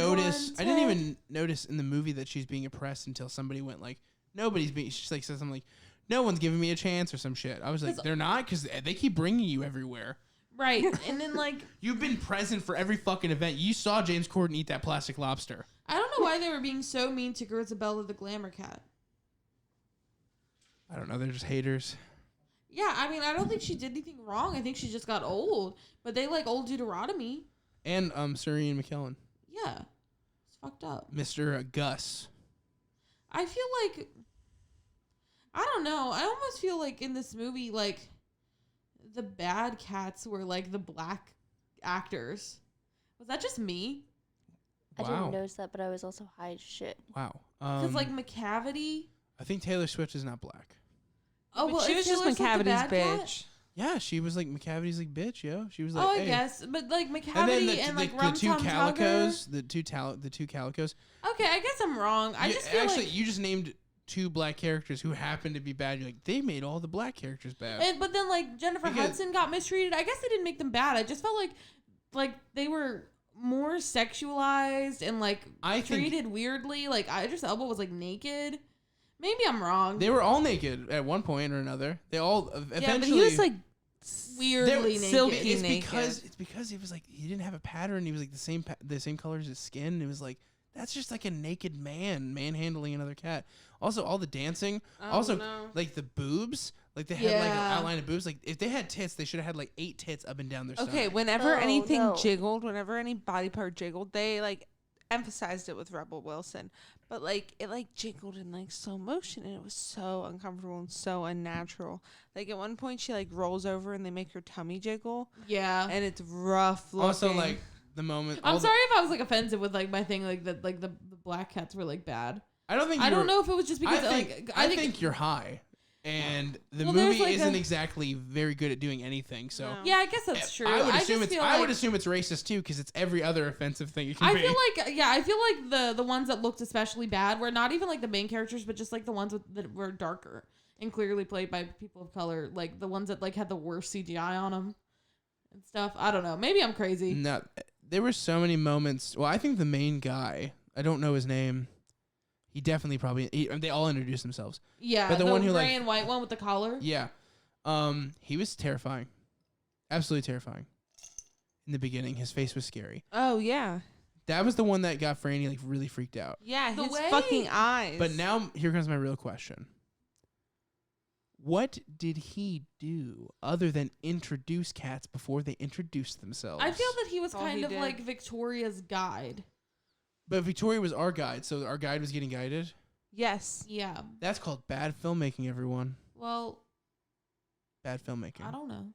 [SPEAKER 3] notice in the movie that she's being oppressed until somebody went like, nobody's being. She's like says something like, no one's giving me a chance or some shit. I was like, they're not, because they keep bringing you everywhere.
[SPEAKER 1] Right, and then like
[SPEAKER 3] you've been present for every fucking event. You saw James Corden eat that plastic lobster.
[SPEAKER 1] I don't know why they were being so mean to Grisabella the glamour cat.
[SPEAKER 3] I don't know. They're just haters.
[SPEAKER 1] Yeah, I mean, I don't think she did anything wrong. I think she just got old. But they like old Deuteronomy.
[SPEAKER 3] And Sir Ian McKellen.
[SPEAKER 1] Yeah, it's fucked up.
[SPEAKER 3] Mr. Gus.
[SPEAKER 1] I feel like, I don't know. I almost feel like in this movie, like the bad cats were like the black actors. Was that just me?
[SPEAKER 4] I
[SPEAKER 3] Wow.
[SPEAKER 4] didn't notice that, but I was also high as shit.
[SPEAKER 3] Wow.
[SPEAKER 1] Because like McCavity.
[SPEAKER 3] I think Taylor Swift is not black.
[SPEAKER 1] Oh,
[SPEAKER 2] But
[SPEAKER 1] well,
[SPEAKER 2] she
[SPEAKER 1] is
[SPEAKER 2] was just
[SPEAKER 1] Taylor Swift the
[SPEAKER 2] McCavity's
[SPEAKER 1] bad cat?
[SPEAKER 2] bitch.
[SPEAKER 3] Yeah, she was like McCavity's like bitch, yo. She was like,
[SPEAKER 1] Oh, I
[SPEAKER 3] hey.
[SPEAKER 1] guess, but like
[SPEAKER 3] And then
[SPEAKER 1] McCavity and, like Rum
[SPEAKER 3] the two
[SPEAKER 1] Tum Tugger.
[SPEAKER 3] calicos, the two calicos.
[SPEAKER 1] Okay, I guess I'm wrong. I just feel
[SPEAKER 3] actually
[SPEAKER 1] like,
[SPEAKER 3] you just named two black characters who happened to be bad. You're like, they made all the black characters bad.
[SPEAKER 1] but then like Jennifer
[SPEAKER 3] Because-
[SPEAKER 1] Hudson got mistreated. I guess they didn't make them bad. I just felt like they were more sexualized and like
[SPEAKER 3] I think-
[SPEAKER 1] treated weirdly. Like Idris Elba was like naked. Maybe I'm wrong.
[SPEAKER 3] They were all naked at one point or another. They all eventually.
[SPEAKER 2] Yeah, but he was like
[SPEAKER 1] weirdly naked.
[SPEAKER 2] silky.
[SPEAKER 3] It's
[SPEAKER 2] naked.
[SPEAKER 3] because it was like he didn't have a pattern. He was like the same color as his skin. It was like that's just like a naked man manhandling another cat. Also, all the dancing. Like the boobs. Like they had like an
[SPEAKER 1] Yeah.
[SPEAKER 3] outline of boobs. Like if they had tits, they should have had like 8 tits up and down their stomach.
[SPEAKER 2] Okay, whenever
[SPEAKER 4] Oh,
[SPEAKER 2] anything
[SPEAKER 4] no.
[SPEAKER 2] jiggled, whenever any body part jiggled, they like emphasized it with Rebel Wilson. But like it like jiggled in like slow motion and it was so uncomfortable and so unnatural. Like at one point she like rolls over and they make her tummy jiggle
[SPEAKER 1] Yeah.
[SPEAKER 2] and it's rough looking.
[SPEAKER 3] Also, like the moment.
[SPEAKER 1] I'm sorry if I was like offensive with like my thing, like that, like the black cats were like bad.
[SPEAKER 3] I don't think.
[SPEAKER 1] I don't know if it was just because
[SPEAKER 3] I think you're high, and the
[SPEAKER 1] Well, there's,
[SPEAKER 3] movie
[SPEAKER 1] like,
[SPEAKER 3] isn't
[SPEAKER 1] a-
[SPEAKER 3] exactly very good at doing anything. So
[SPEAKER 2] No.
[SPEAKER 1] Yeah, I guess that's true.
[SPEAKER 3] I would
[SPEAKER 1] I
[SPEAKER 3] assume
[SPEAKER 1] just
[SPEAKER 3] it's.
[SPEAKER 1] feel
[SPEAKER 3] I would
[SPEAKER 1] like-
[SPEAKER 3] assume it's racist too, because it's every other offensive thing it can
[SPEAKER 1] I
[SPEAKER 3] be.
[SPEAKER 1] feel like I feel like the ones that looked especially bad were not even like the main characters, but just like the ones that were darker and clearly played by people of color, like the ones that like had the worst CGI on them and stuff. I don't know. Maybe I'm crazy.
[SPEAKER 3] No, there were so many moments. Well, I think the main guy. I don't know his name. He definitely they all introduced themselves.
[SPEAKER 1] Yeah,
[SPEAKER 3] But the one who,
[SPEAKER 1] gray
[SPEAKER 3] like-
[SPEAKER 1] and white one with the collar.
[SPEAKER 3] Yeah. He was terrifying. Absolutely terrifying. In the beginning, his face was scary.
[SPEAKER 2] oh yeah.
[SPEAKER 3] That was the one that got Franny like really freaked out.
[SPEAKER 2] Yeah,
[SPEAKER 1] The
[SPEAKER 2] his
[SPEAKER 1] way-
[SPEAKER 2] fucking eyes.
[SPEAKER 3] But now here comes my real question. What did he do other than introduce cats before they introduced themselves?
[SPEAKER 1] I feel that he was
[SPEAKER 2] All
[SPEAKER 1] kind
[SPEAKER 2] he
[SPEAKER 1] of
[SPEAKER 2] did.
[SPEAKER 1] like Victoria's guide.
[SPEAKER 3] But Victoria was our guide, so our guide was getting guided.
[SPEAKER 2] yes.
[SPEAKER 1] Yeah.
[SPEAKER 3] That's called bad filmmaking, everyone.
[SPEAKER 1] Well,
[SPEAKER 3] Bad filmmaking.
[SPEAKER 1] I don't know.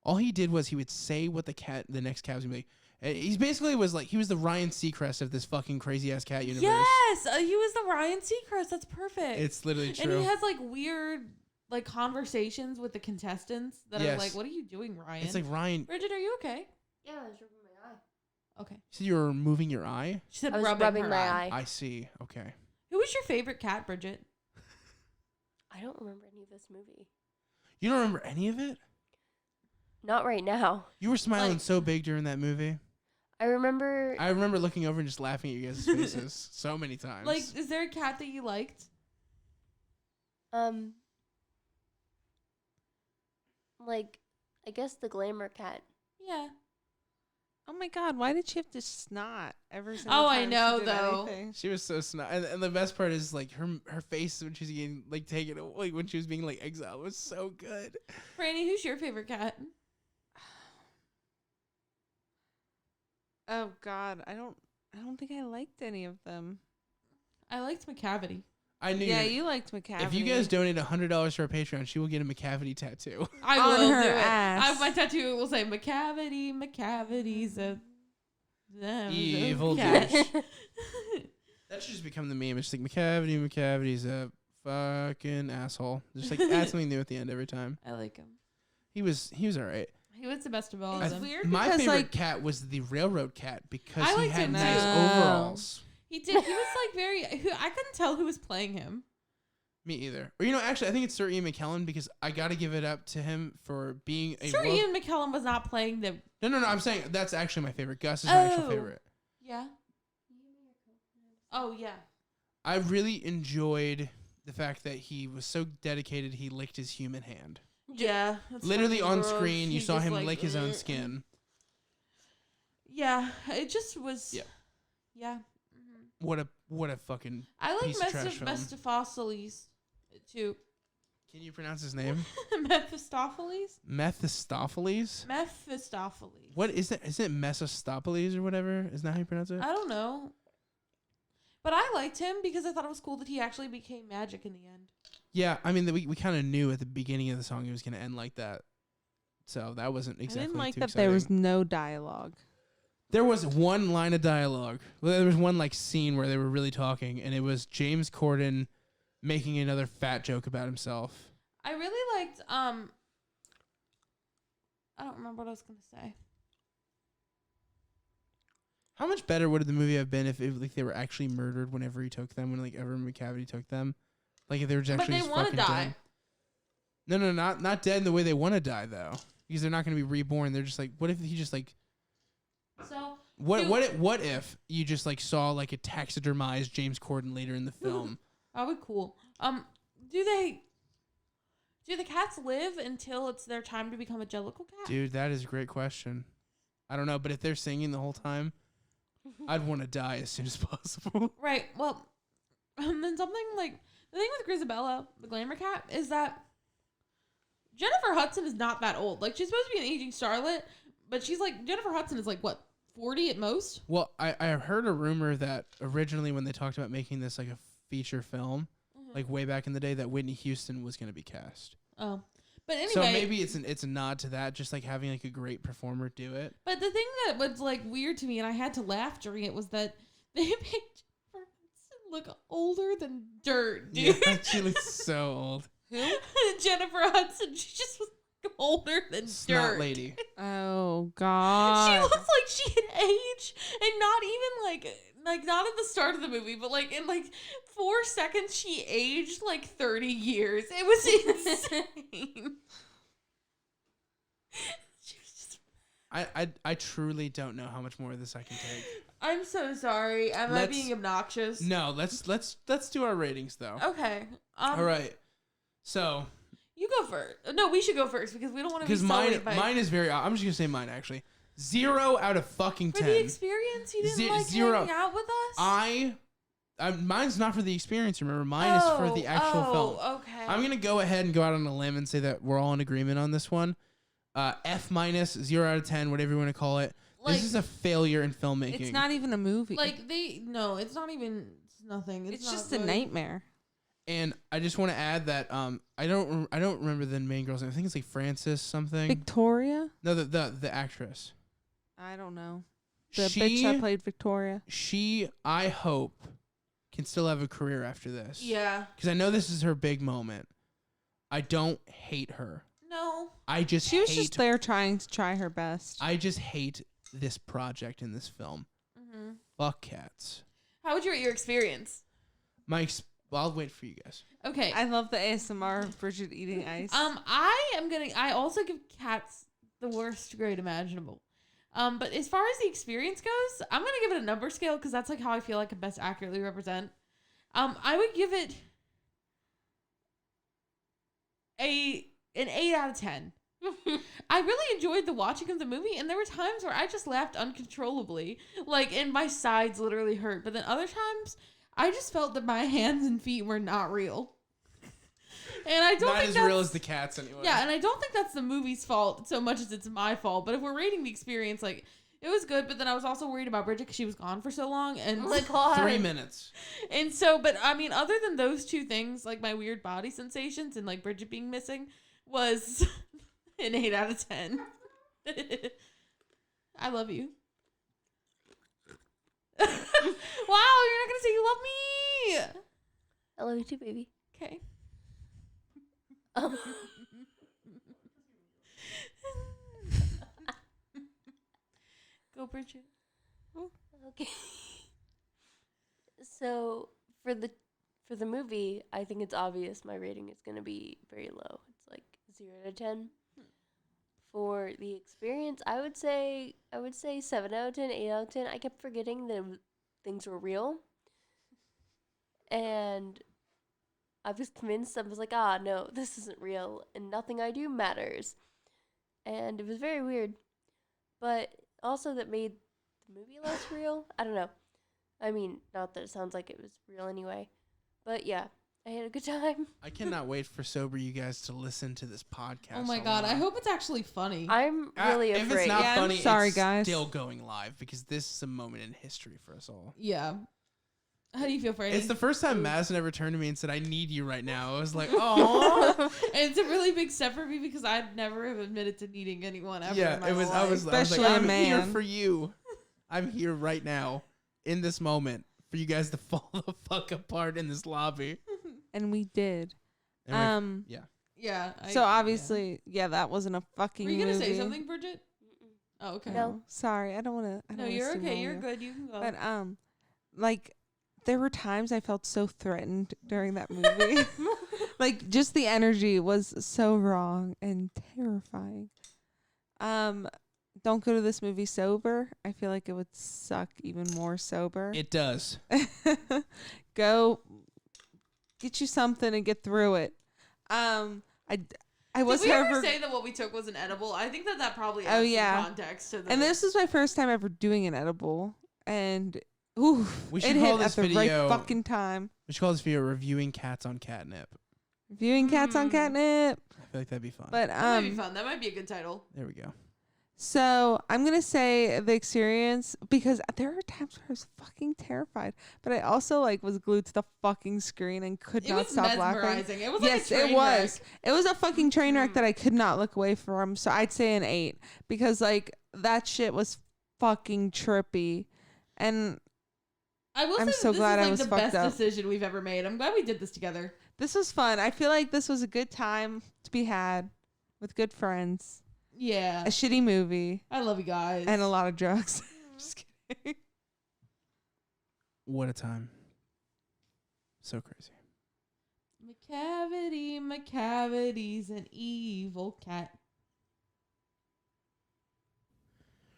[SPEAKER 3] All he did was he would say what the next cat was gonna be. He basically was like he was the Ryan Seacrest of this fucking crazy ass cat universe.
[SPEAKER 1] Yes, he was the Ryan Seacrest. That's perfect.
[SPEAKER 3] It's literally true.
[SPEAKER 1] And he has like weird like conversations with the contestants that are
[SPEAKER 3] Yes.
[SPEAKER 1] like, "What are you doing, Ryan?"
[SPEAKER 3] It's like Ryan.
[SPEAKER 1] Bridget, are you okay?
[SPEAKER 4] Yeah, I was rubbing my eye.
[SPEAKER 1] Okay.
[SPEAKER 3] You said you were moving your eye.
[SPEAKER 1] She said
[SPEAKER 4] I was
[SPEAKER 1] rubbing,
[SPEAKER 4] rubbing
[SPEAKER 1] her
[SPEAKER 4] my
[SPEAKER 1] eye.
[SPEAKER 4] eye.
[SPEAKER 3] I see. Okay.
[SPEAKER 1] Who was your favorite cat, Bridget?
[SPEAKER 4] I don't remember any of this movie.
[SPEAKER 3] You don't remember any of it?
[SPEAKER 4] Not right now.
[SPEAKER 3] You were smiling
[SPEAKER 1] Like-
[SPEAKER 3] so big during that movie.
[SPEAKER 4] I remember.
[SPEAKER 3] I remember looking over and just laughing at you guys' faces so many times.
[SPEAKER 1] Like, is there a cat that you liked?
[SPEAKER 4] Like, I guess the glamour cat.
[SPEAKER 1] Yeah.
[SPEAKER 2] Oh my god, why did she have to snot every single
[SPEAKER 1] Oh,
[SPEAKER 2] time
[SPEAKER 1] I know,
[SPEAKER 2] she did
[SPEAKER 1] though.
[SPEAKER 2] anything?
[SPEAKER 3] she was so snot, and the best part is like her face when she was getting like taken, like when she was being like exiled was so good.
[SPEAKER 1] Franny, who's your favorite cat?
[SPEAKER 2] Oh god, I don't think I liked any of them.
[SPEAKER 1] I liked McCavity.
[SPEAKER 3] I knew.
[SPEAKER 2] Yeah,
[SPEAKER 3] you
[SPEAKER 2] you liked McCavity.
[SPEAKER 3] if you guys donate $100 to our Patreon, she will get a McCavity tattoo.
[SPEAKER 1] I
[SPEAKER 2] On
[SPEAKER 1] will
[SPEAKER 2] her
[SPEAKER 1] do it.
[SPEAKER 2] ass.
[SPEAKER 1] My tattoo will say McCavity's a
[SPEAKER 3] Evil
[SPEAKER 1] cat.
[SPEAKER 3] douche. That should just become the meme. It's just like McCavity's a fucking asshole. Just like add something new at the end every time.
[SPEAKER 1] I like him.
[SPEAKER 3] He was alright.
[SPEAKER 1] He was the best of all
[SPEAKER 2] It's
[SPEAKER 1] of them.
[SPEAKER 2] weird
[SPEAKER 3] My
[SPEAKER 2] because,
[SPEAKER 3] favorite
[SPEAKER 2] like-
[SPEAKER 3] cat was the railroad cat because
[SPEAKER 1] I
[SPEAKER 3] he
[SPEAKER 1] liked
[SPEAKER 3] had
[SPEAKER 1] him
[SPEAKER 3] nice
[SPEAKER 1] too.
[SPEAKER 2] No.
[SPEAKER 3] overalls.
[SPEAKER 1] He did. He was like very. I couldn't tell who was playing him.
[SPEAKER 3] He was
[SPEAKER 1] He
[SPEAKER 3] Me either. Or actually, I think it's Sir Ian McKellen because I got to give it up to him for being a.
[SPEAKER 1] Sir Ian McKellen was not playing the.
[SPEAKER 3] No. I'm saying that's actually my favorite. Gus is my actual favorite.
[SPEAKER 1] Yeah. Oh yeah.
[SPEAKER 3] I really enjoyed the fact that he was so dedicated. He licked his human hand.
[SPEAKER 1] Yeah.
[SPEAKER 3] Literally on screen, you saw him lick his own skin.
[SPEAKER 1] Yeah, it just was.
[SPEAKER 3] Yeah.
[SPEAKER 1] Yeah.
[SPEAKER 3] What a fucking.
[SPEAKER 1] I like
[SPEAKER 3] piece of trash film.
[SPEAKER 1] Mephistopheles too.
[SPEAKER 3] Can you pronounce his name?
[SPEAKER 1] Mephistopheles.
[SPEAKER 3] Mephistopheles.
[SPEAKER 1] Mephistopheles.
[SPEAKER 3] What is it? Is it Mesostopheles or whatever? Isn't that how you pronounce it?
[SPEAKER 1] I don't know. But I liked him because I thought it was cool that he actually became magic in the end.
[SPEAKER 3] Yeah, I mean, we kind of knew at the beginning of the song it was going to end like that. So that wasn't exactly
[SPEAKER 2] I didn't like
[SPEAKER 3] too
[SPEAKER 2] that
[SPEAKER 3] exciting.
[SPEAKER 2] there was no dialogue.
[SPEAKER 3] There was one line of dialogue. There was one scene where they were really talking, and it was James Corden making another fat joke about himself.
[SPEAKER 1] I really liked I don't remember what I was gonna say.
[SPEAKER 3] How much better would the movie have been if they were actually murdered whenever he took them, when Evan McCavity took them? If they were just actually
[SPEAKER 1] But they want to die.
[SPEAKER 3] Dead. No, not dead in the way they want to die though, because they're not going to be reborn. They're just what if he just
[SPEAKER 1] So
[SPEAKER 3] what if you just saw a taxidermized James Corden later in the film?
[SPEAKER 1] that would be cool. Do the cats live until it's their time to become a Jellicle cat?
[SPEAKER 3] Dude, that is a great question. I don't know, but if they're singing the whole time, I'd want to die as soon as possible.
[SPEAKER 1] Right. Well, then something the thing with Grisabella, the glamour cat, is that Jennifer Hudson is not that old. She's supposed to be an aging starlet, but she's Jennifer Hudson is 40 at most?
[SPEAKER 3] Well, I heard a rumor that originally when they talked about making this a feature film, way back in the day, that Whitney Houston was going to be cast.
[SPEAKER 1] Oh. But anyway.
[SPEAKER 3] So maybe it's a nod to that, just having a great performer do it.
[SPEAKER 1] But the thing that was weird to me, and I had to laugh during it, was that they made Jennifer Hudson look older than dirt, dude.
[SPEAKER 3] Yeah, she looks so old.
[SPEAKER 2] Who?
[SPEAKER 1] Jennifer Hudson, she just was older than
[SPEAKER 3] Snot
[SPEAKER 1] dirt.
[SPEAKER 3] lady.
[SPEAKER 2] Oh God.
[SPEAKER 1] She looks like she had aged, and not even not at the start of the movie, but in 4 seconds she aged 30 years. It was insane. She was just...
[SPEAKER 3] I truly don't know how much more of this I can take.
[SPEAKER 1] I'm so sorry. Am I being obnoxious?
[SPEAKER 3] No, let's do our ratings though.
[SPEAKER 1] Okay.
[SPEAKER 3] All right. So
[SPEAKER 1] you go first. No, we should go first because we don't want to be
[SPEAKER 3] because
[SPEAKER 1] by...
[SPEAKER 3] mine is very. I'm just gonna say mine actually. 0 out of fucking 10.
[SPEAKER 1] For the experience, you didn't
[SPEAKER 3] zero.
[SPEAKER 1] hanging out with us.
[SPEAKER 3] Mine's not for the experience. Remember, mine is for the actual film.
[SPEAKER 1] Okay.
[SPEAKER 3] I'm gonna go ahead and go out on a limb and say that we're all in agreement on this one. F minus, 0 out of 10, whatever you want to call it. This is a failure in filmmaking.
[SPEAKER 2] It's not even a movie.
[SPEAKER 1] It's not even. It's nothing.
[SPEAKER 2] It's just a nightmare.
[SPEAKER 3] And I just want to add that I don't remember the main girl's name. I think it's Frances something.
[SPEAKER 2] Victoria?
[SPEAKER 3] No, the actress.
[SPEAKER 2] I don't know. The bitch that played Victoria.
[SPEAKER 3] She, I hope, can still have a career after this.
[SPEAKER 1] Yeah.
[SPEAKER 3] Because I know this is her big moment. I don't hate her.
[SPEAKER 1] No.
[SPEAKER 2] She was just there trying to try her best.
[SPEAKER 3] I just hate this project in this film.
[SPEAKER 1] Mm-hmm.
[SPEAKER 3] Fuck cats.
[SPEAKER 1] How would you rate your experience?
[SPEAKER 3] I'll wait for you guys.
[SPEAKER 1] Okay.
[SPEAKER 2] I love the ASMR of Bridget eating ice.
[SPEAKER 1] I also give cats the worst grade imaginable. But as far as the experience goes, I'm gonna give it a number scale because that's how I feel I can best accurately represent. I would give it an 8 out of 10. I really enjoyed the watching of the movie, and there were times where I just laughed uncontrollably, and my sides literally hurt. But then other times, I just felt that my hands and feet were not real. And I don't think
[SPEAKER 3] not as real as the cats anyway.
[SPEAKER 1] Yeah, and I don't think that's the movie's fault so much as it's my fault. But if we're rating the experience, it was good. But then I was also worried about Bridget because she was gone for so long. And
[SPEAKER 4] oh my God.
[SPEAKER 3] 3 minutes.
[SPEAKER 1] And so, but I mean, other than those two things, my weird body sensations and Bridget being missing, was an 8 out of 10. I love you. Wow, you're not gonna say you love me.
[SPEAKER 4] I love you too, baby.
[SPEAKER 1] Okay. Go, Bridget.
[SPEAKER 4] Okay. So for for the movie, I think it's obvious my rating is going to be very low. It's like 0 to 10. For the experience, I would say 7 out of 10, 8 out of 10. I kept forgetting that things were real. And I was convinced. I was like, no, this isn't real, and nothing I do matters. And it was very weird. But also that made the movie less real. I don't know. I mean, not that it sounds like it was real anyway. But yeah, I had a good time.
[SPEAKER 3] I cannot wait for sober you guys to listen to this podcast.
[SPEAKER 1] Oh my god, I hope it's actually funny.
[SPEAKER 4] I'm really
[SPEAKER 3] If
[SPEAKER 4] afraid.
[SPEAKER 3] it's not
[SPEAKER 2] Yeah, I'm
[SPEAKER 3] funny,
[SPEAKER 2] sorry,
[SPEAKER 3] it's
[SPEAKER 2] guys.
[SPEAKER 3] still going live because this is a moment in history for us all.
[SPEAKER 1] Yeah. How do you feel, Franny?
[SPEAKER 3] It's the first time Madison ever turned to me and said, "I need you right now." I was like, "Oh."
[SPEAKER 1] And it's a really big step for me because I'd never have admitted to needing anyone ever.
[SPEAKER 3] Yeah,
[SPEAKER 1] in my
[SPEAKER 3] it was.
[SPEAKER 1] life.
[SPEAKER 3] I was like,
[SPEAKER 2] Especially a
[SPEAKER 3] "I'm here
[SPEAKER 2] man.
[SPEAKER 3] for you. I'm here right now in this moment for you guys to fall the fuck apart in this lobby."
[SPEAKER 2] And we did.
[SPEAKER 3] And yeah.
[SPEAKER 1] Yeah.
[SPEAKER 2] So obviously, yeah, that wasn't a fucking
[SPEAKER 1] Were you gonna
[SPEAKER 2] movie.
[SPEAKER 1] say something, Bridget? Oh, okay.
[SPEAKER 4] No.
[SPEAKER 2] Sorry, I don't want to.
[SPEAKER 1] No, you're okay. You're good. You can go.
[SPEAKER 2] But like, there were times I felt so threatened during that movie. Like, just the energy was so wrong and terrifying. Don't go to this movie sober. I feel like it would suck even more sober.
[SPEAKER 3] It does.
[SPEAKER 2] Go get you something and get through it. I
[SPEAKER 1] Did
[SPEAKER 2] was
[SPEAKER 1] we ever
[SPEAKER 2] never.
[SPEAKER 1] say that what we took was an edible? I think that probably
[SPEAKER 2] Oh,
[SPEAKER 1] adds
[SPEAKER 2] yeah.
[SPEAKER 1] some context to the.
[SPEAKER 2] And this was my first time ever doing an edible, and ooh,
[SPEAKER 3] We
[SPEAKER 2] it
[SPEAKER 3] should
[SPEAKER 2] hit
[SPEAKER 3] call
[SPEAKER 2] at
[SPEAKER 3] this
[SPEAKER 2] the
[SPEAKER 3] video.
[SPEAKER 2] right fucking time.
[SPEAKER 3] We should call this video "Reviewing Cats on Catnip."
[SPEAKER 2] Viewing cats on catnip.
[SPEAKER 3] I feel like that'd be fun.
[SPEAKER 2] But
[SPEAKER 1] that might be fun. That might be a good title.
[SPEAKER 3] There we go.
[SPEAKER 2] So I'm gonna say the experience, because there are times where I was fucking terrified, but I also was glued to the fucking screen and could
[SPEAKER 1] It
[SPEAKER 2] not
[SPEAKER 1] was
[SPEAKER 2] stop laughing.
[SPEAKER 1] mesmerizing. It was
[SPEAKER 2] Yes,
[SPEAKER 1] like a
[SPEAKER 2] it
[SPEAKER 1] train
[SPEAKER 2] was.
[SPEAKER 1] wreck.
[SPEAKER 2] It was a fucking train wreck that I could not look away from. So I'd say an 8 because that shit was fucking trippy, and
[SPEAKER 1] I will
[SPEAKER 2] I'm
[SPEAKER 1] say
[SPEAKER 2] so
[SPEAKER 1] that
[SPEAKER 2] glad I
[SPEAKER 1] this
[SPEAKER 2] was
[SPEAKER 1] is like the
[SPEAKER 2] fucked
[SPEAKER 1] best
[SPEAKER 2] up.
[SPEAKER 1] decision we've ever made. I'm glad we did this together.
[SPEAKER 2] this was fun. I feel like this was a good time to be had with good friends.
[SPEAKER 1] Yeah.
[SPEAKER 2] A shitty movie
[SPEAKER 1] I love you guys.
[SPEAKER 2] and a lot of drugs. Just kidding.
[SPEAKER 3] What a time. So crazy.
[SPEAKER 1] McCavity's an evil cat.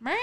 [SPEAKER 1] Meow.